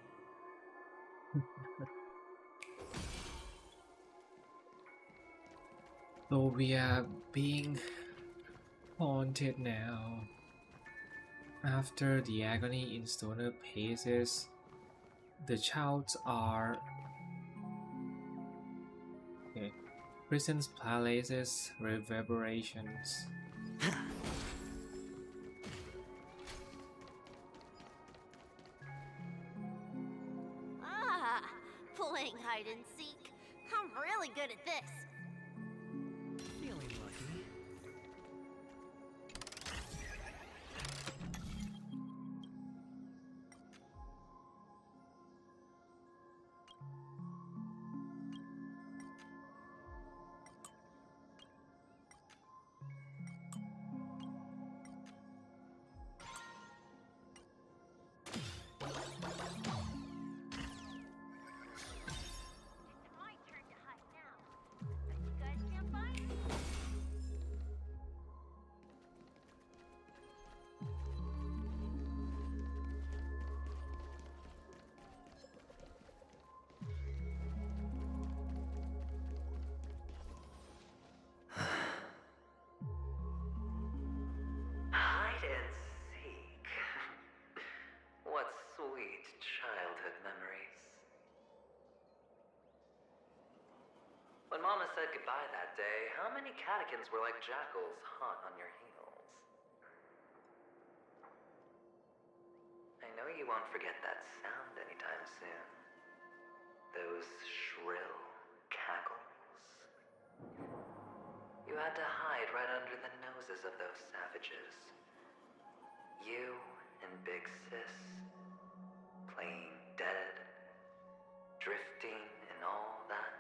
So we are being haunted now. After the agony in stoner paces, the shouts are prisons, palaces, reverberations. I'm really good at this. Feeling lucky. Hide and seek. What sweet childhood memories. When Mama said goodbye that day, how many catechins were like jackals hot on your heels? I know you won't forget that sound anytime soon. Those shrill cackles. You had to hide right under the noses of those savages. You and Big Sis, playing dead, drifting in all that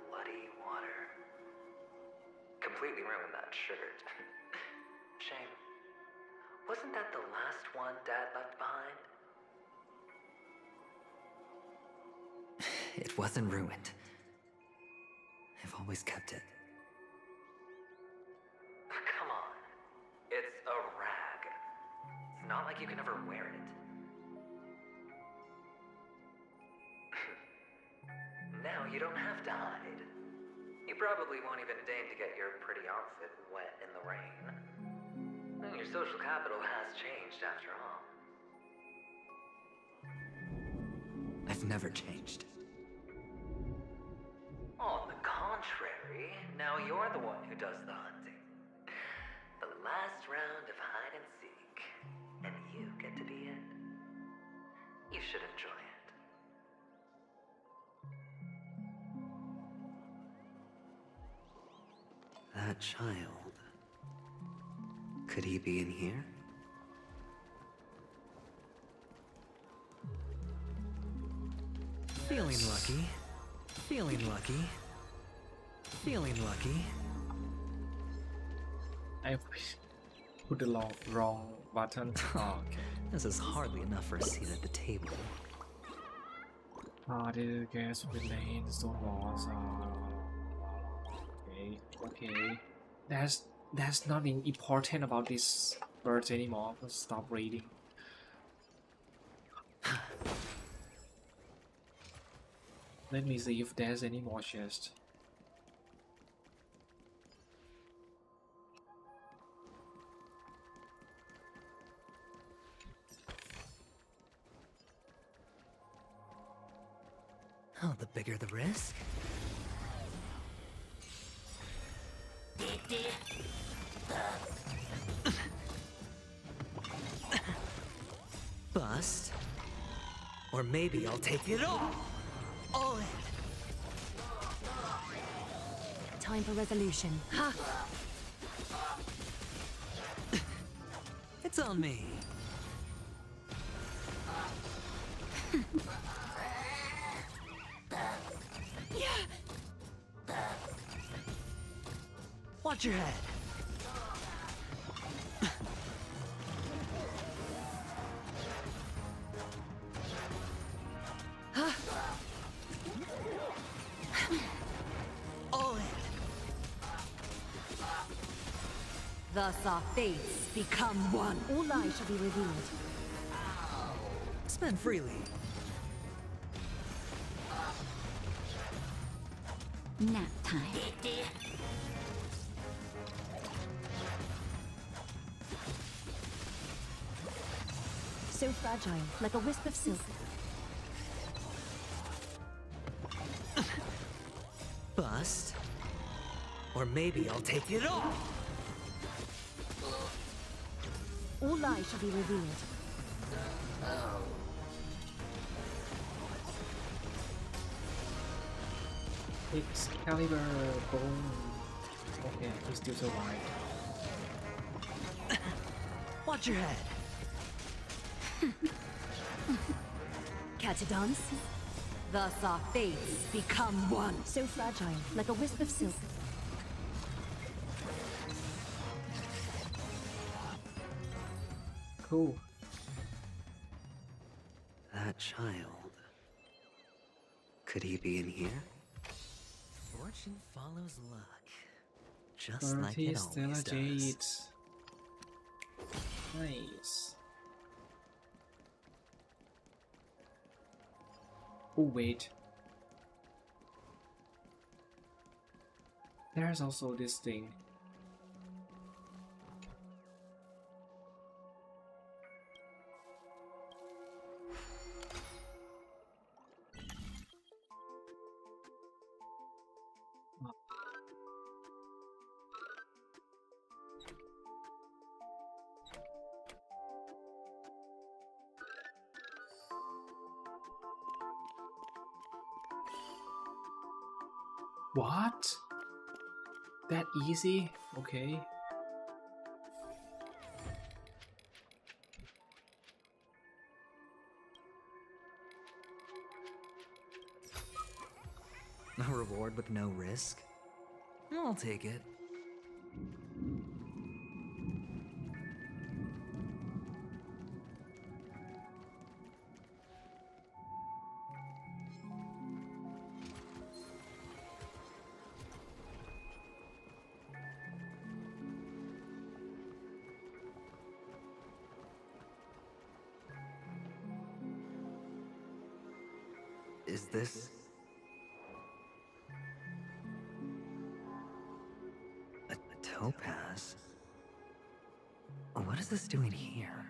bloody water. Completely ruined that shirt. Shame. Wasn't that the last one Dad left behind? It wasn't ruined. I've always kept it. Come on. It's a rag. It's not like you can ever wear it. Now you don't have to hide. You probably won't even deign to get your pretty outfit wet in the rain. And your social capital has changed after all. I've never changed. On the contrary, now you're the one who does the hunting. The last round of hide and seek, and you get to be it. You should enjoy it. That child. Could he be in here? Feeling lucky. Feeling lucky. Feeling lucky. I put the wrong button. Oh, okay. This is hardly enough for a seat at the table. The gas remain the stone walls. Okay. That's nothing important about these birds anymore. Stop reading. Let me see if there's any more chests. Oh, the bigger the risk. Bust. Or maybe I'll take it all in. Time for resolution. Ha! It's on me. Watch your head. All in. Thus our fates become one. All lies shall be revealed. Spend freely. Nap time. So fragile, like a wisp of silk. Bust. Or maybe I'll take it all. All lies shall be revealed. Excalibur, boom. Okay, he still survived. Watch your head. Catch a dance? Thus our fates become one. So fragile, like a wisp of silk. Cool. That child. Could he be in here? Fortune follows luck. Just like 30 it Stellar always does. Jades. Nice. Oh, wait. There's also this thing. What? That easy? Okay. A reward with no risk? I'll take it. Is this... a topaz? What is this doing here?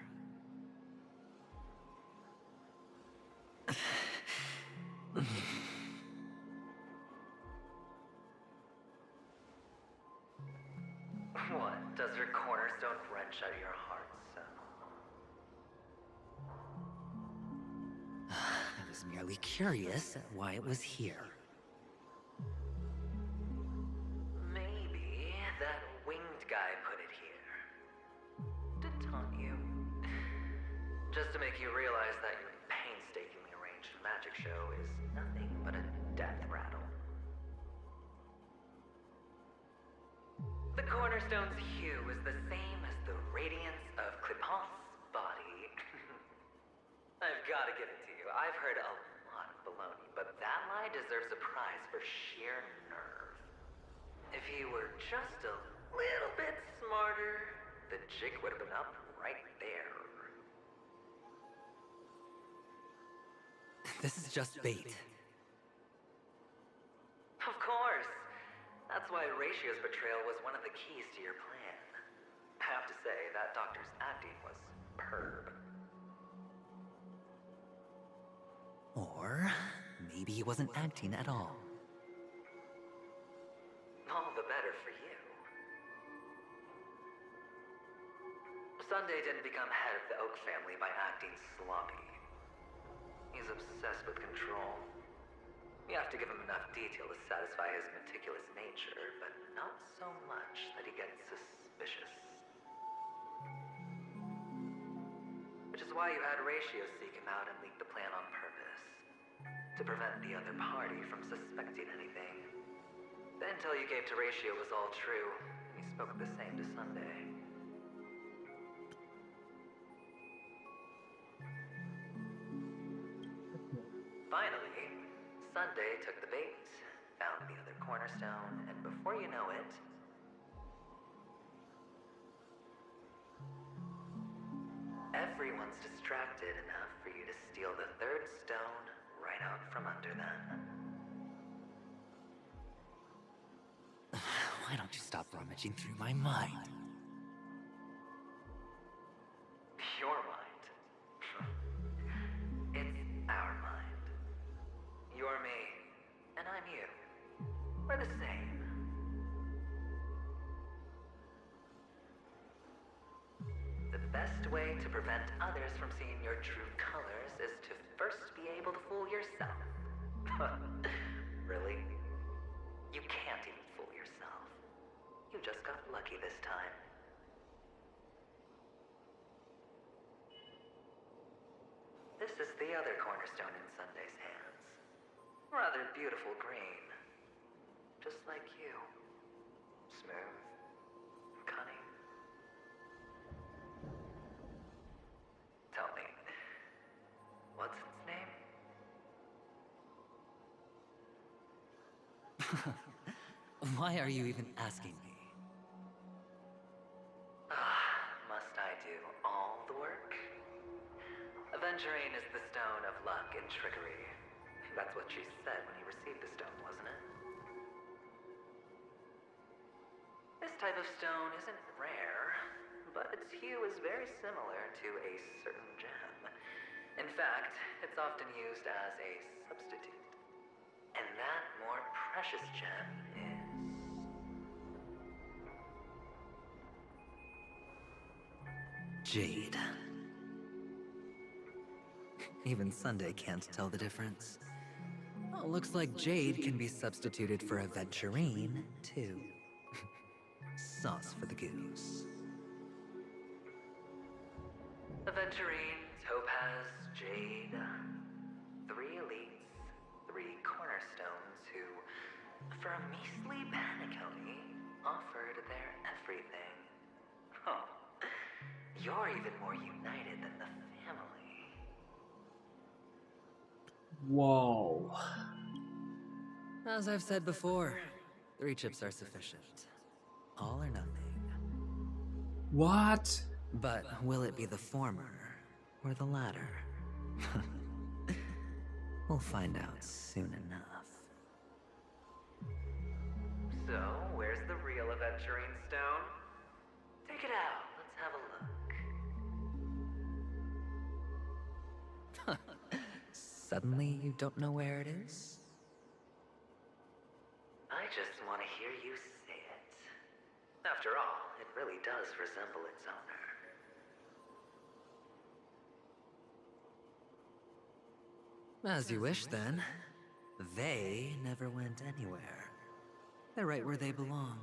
What? Does your cornerstone wrench out your heart, son? I was merely curious at why it was here. Maybe that winged guy put it here. To taunt you. Just to make you realize that your painstakingly arranged magic show is nothing but a death rattle. The cornerstone's hue is the same as the radiance of Clipant's body. I've got to give it to you. I've heard a lot of baloney, but that lie deserves a prize for sheer nerve. If he were just a little bit smarter, the jig would have been up right there. This is just bait. Of course. That's why Ratio's betrayal was one of the keys to your plan. I have to say, that doctor's acting was superb. Or maybe he wasn't acting at all. All the better for you. Sunday didn't become head of the Oak family by acting sloppy. He's obsessed with control. You have to give him enough detail to satisfy his meticulous nature, but not so much that he gets suspicious. Which is why you had Ratio seek him out and leak the plan on purpose. To prevent the other party from suspecting anything. The intel you gave to Ratio was all true. He spoke the same to Sunday. Finally, Sunday took the bait, found the other cornerstone, and before you know it... everyone's distracted enough for you to steal the third stone right out from under them. Why don't you stop rummaging through my mind? Your mind? It's our mind. You're me, and I'm you. We're the same. The best way to prevent others from seeing your true colors is to first be able to fool yourself. Really? just got lucky this time. This is the other cornerstone in Sunday's hands. Rather beautiful green. Just like you. Smooth. Cunning. Tell me, what's its name? Why are you even asking me? Must I do all the work? Aventurine is the stone of luck and trickery. That's what she said when you received the stone, wasn't it? This type of stone isn't rare, but its hue is very similar to a certain gem. In fact, it's often used as a substitute. And that more precious gem is... Jade. Even Sunday can't tell the difference. Well, looks like Jade can be substituted for Aventurine, too. Sauce for the goose. Aventurine, Topaz, Jade. 3 elites, 3 cornerstones who, for a measly penny, offered their everything. Oh, you're even more united than the family. Whoa. As I've said before, 3 chips are sufficient. All or nothing. What? But will it be the former or the latter? We'll find out soon enough. So, where's the real Aventurine stone? Take it out. Let's have a look. Suddenly, you don't know where it is? I just want to hear you say it. After all, it really does resemble its owner. As you wish, then. They never went anywhere. They're right where they belong.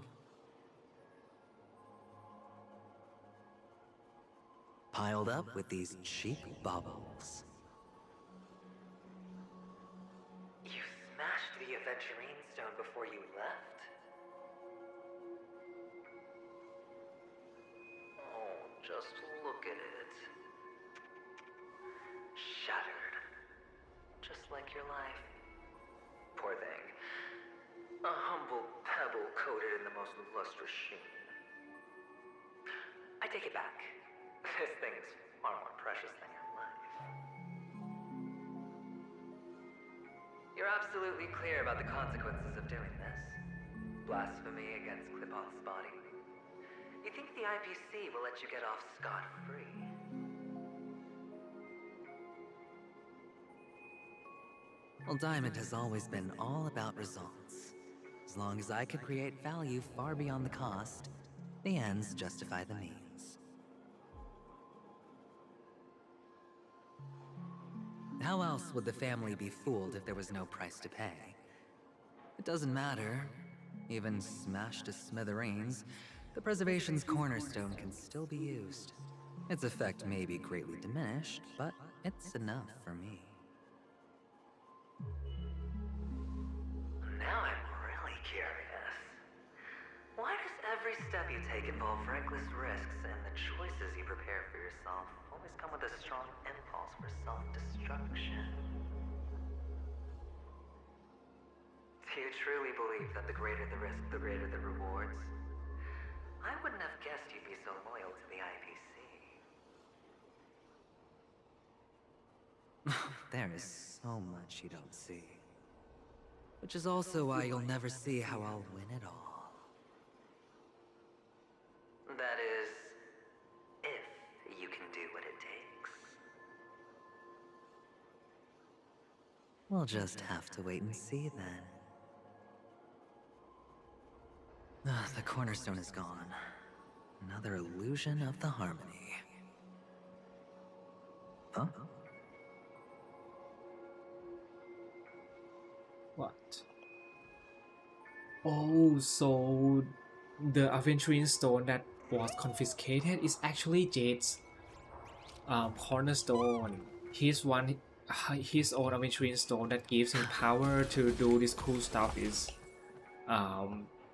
Piled up with these cheap baubles. You smashed the Aventurine stone before you left? Oh, just look at it. Shattered. Just like your life. Poor thing. A humble pebble coated in the most lustrous sheen. I take it back. This thing is far more precious than your life. You're absolutely clear about the consequences of doing this. Blasphemy against Clipoth's body. You think the IPC will let you get off scot-free? Well, Diamond has always been all about results. As long as I could create value far beyond the cost, the ends justify the means. How else would the family be fooled if there was no price to pay? It doesn't matter. Even smashed to smithereens, the preservation's cornerstone can still be used. Its effect may be greatly diminished, but it's enough for me. Now I'm really curious. Why does every step you take involve reckless risks, and the choices you prepare for yourself always come with a strong impulse for self-destruction? Do you truly believe that the greater the risk, the greater the rewards? I wouldn't have guessed you'd be so loyal to the IPC. There is so much you don't see. Which is also why you'll never see how I'll win it all. That is, if you can do what it takes. We'll just have to wait and see then. The cornerstone is gone. Another illusion of the harmony. Huh? What? Oh, so the aventurine stone that was confiscated is actually Jade's cornerstone. His own aventurine stone that gives him power to do this cool stuff is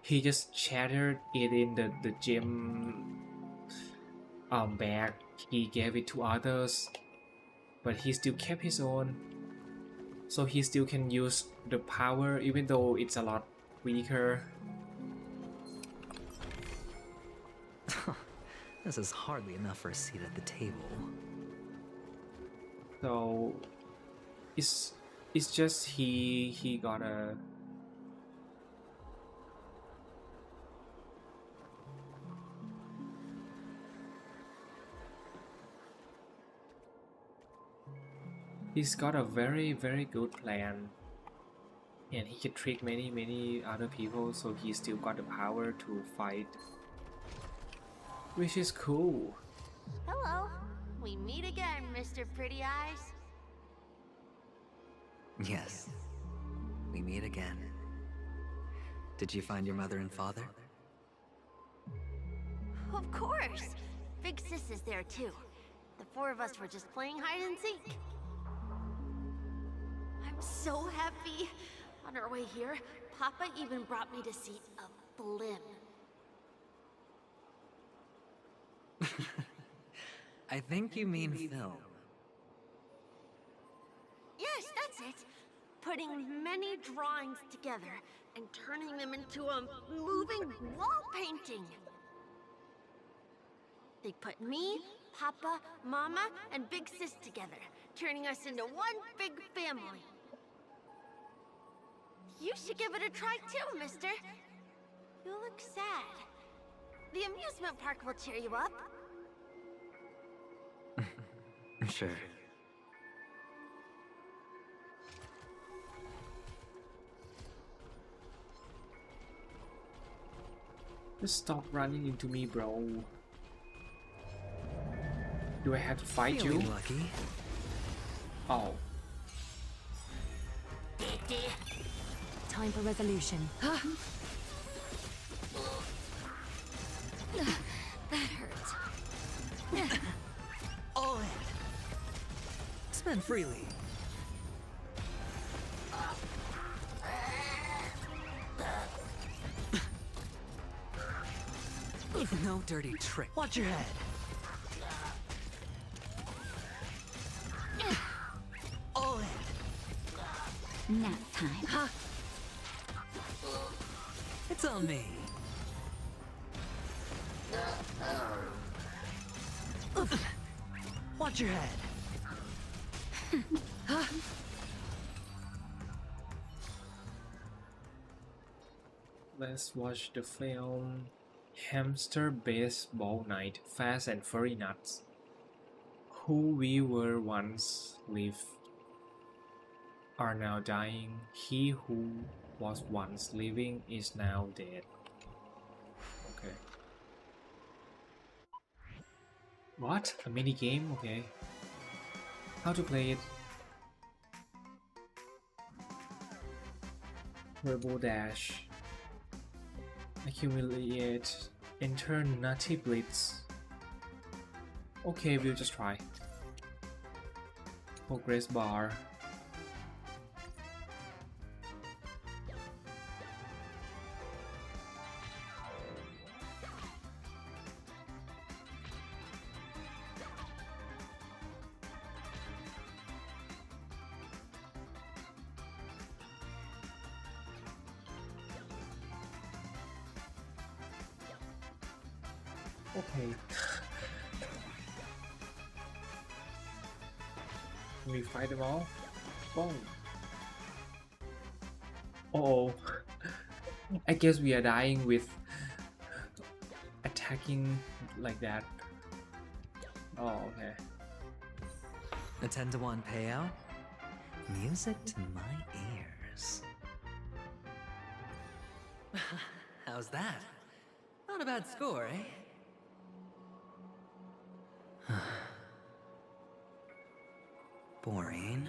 he just shattered it in the gem bag. He gave it to others, but he still kept his own, so he still can use the power even though it's a lot weaker. This is hardly enough for a seat at the table. So it's just he got a he's got a very good plan, and he can trick many other people, so he still got the power to fight, which is cool. Hello. We meet again, Mr. Pretty Eyes. Yes, we meet again. Did you find your mother and father? Of course. Big Sis is there too. The four of us were just playing hide and seek. I'm so happy. On our way here, Papa even brought me to see a blimp. I think you mean film. Yes, that's it. Putting many drawings together and turning them into a moving wall painting. They put me, Papa, Mama, and Big Sis together, turning us into one big family. You should give it a try too, mister. You look sad. The amusement park will cheer you up. Sure. Just stop running into me, bro. Do I have to fight you? Feeling lucky. Oh. Time for resolution. That hurts. All in. Spend freely. No dirty trick. Watch your head. All in. Nap time. It's on me. Watch your head. Let's watch the film Hamster Baseball Night, Fast and Furry Nuts. Who we were once live are now dying. He who was once living is now dead. Okay. What? A mini game? Okay. How to play it? Turbo Dash. Accumulate. Enter Nutty Blitz. Okay, we'll just try. Progress bar. Okay. Can we fight them all? Boom. Uh-oh. I guess we are dying with attacking like that. Oh, okay. A 10-to-1 payout? Music to my ears. How's that? Not a bad score, eh? Boring.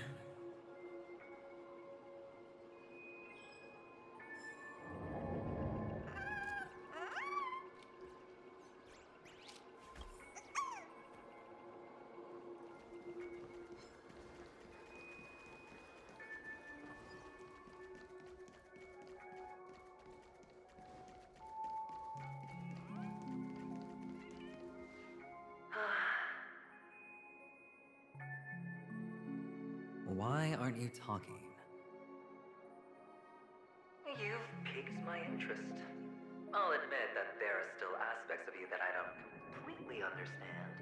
why aren't you talking? You've piqued my interest. I'll admit that there are still aspects of you that I don't completely understand.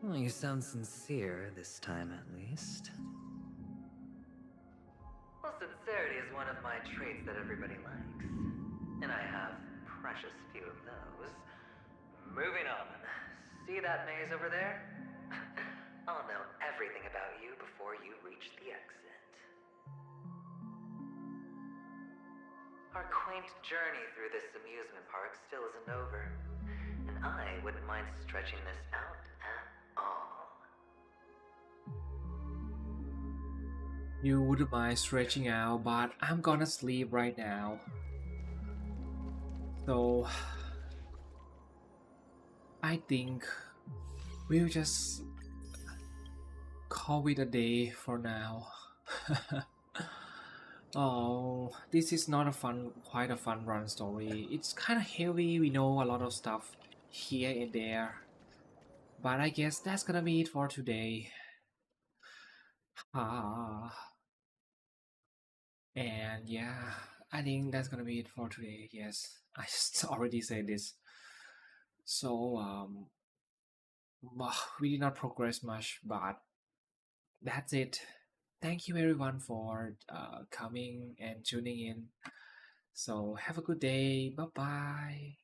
Well, you sound sincere this time, at least. Well, sincerity is one of my traits that everybody likes. And I have precious few of those. Moving on. See that maze over there? I'll know everything about you before you reach the exit. Our quaint journey through this amusement park still isn't over. And I wouldn't mind stretching this out at all. You wouldn't mind stretching out, but I'm gonna sleep right now. So I think we'll just call it a day for now. Oh, this is not a quite a fun run story. It's kind of heavy, we know a lot of stuff here and there. But I guess that's gonna be it for today. And yeah, I think that's gonna be it for today. Yes, I just already said this. So we did not progress much, but that's it. Thank you everyone for coming and tuning in. So have a good day. Bye bye.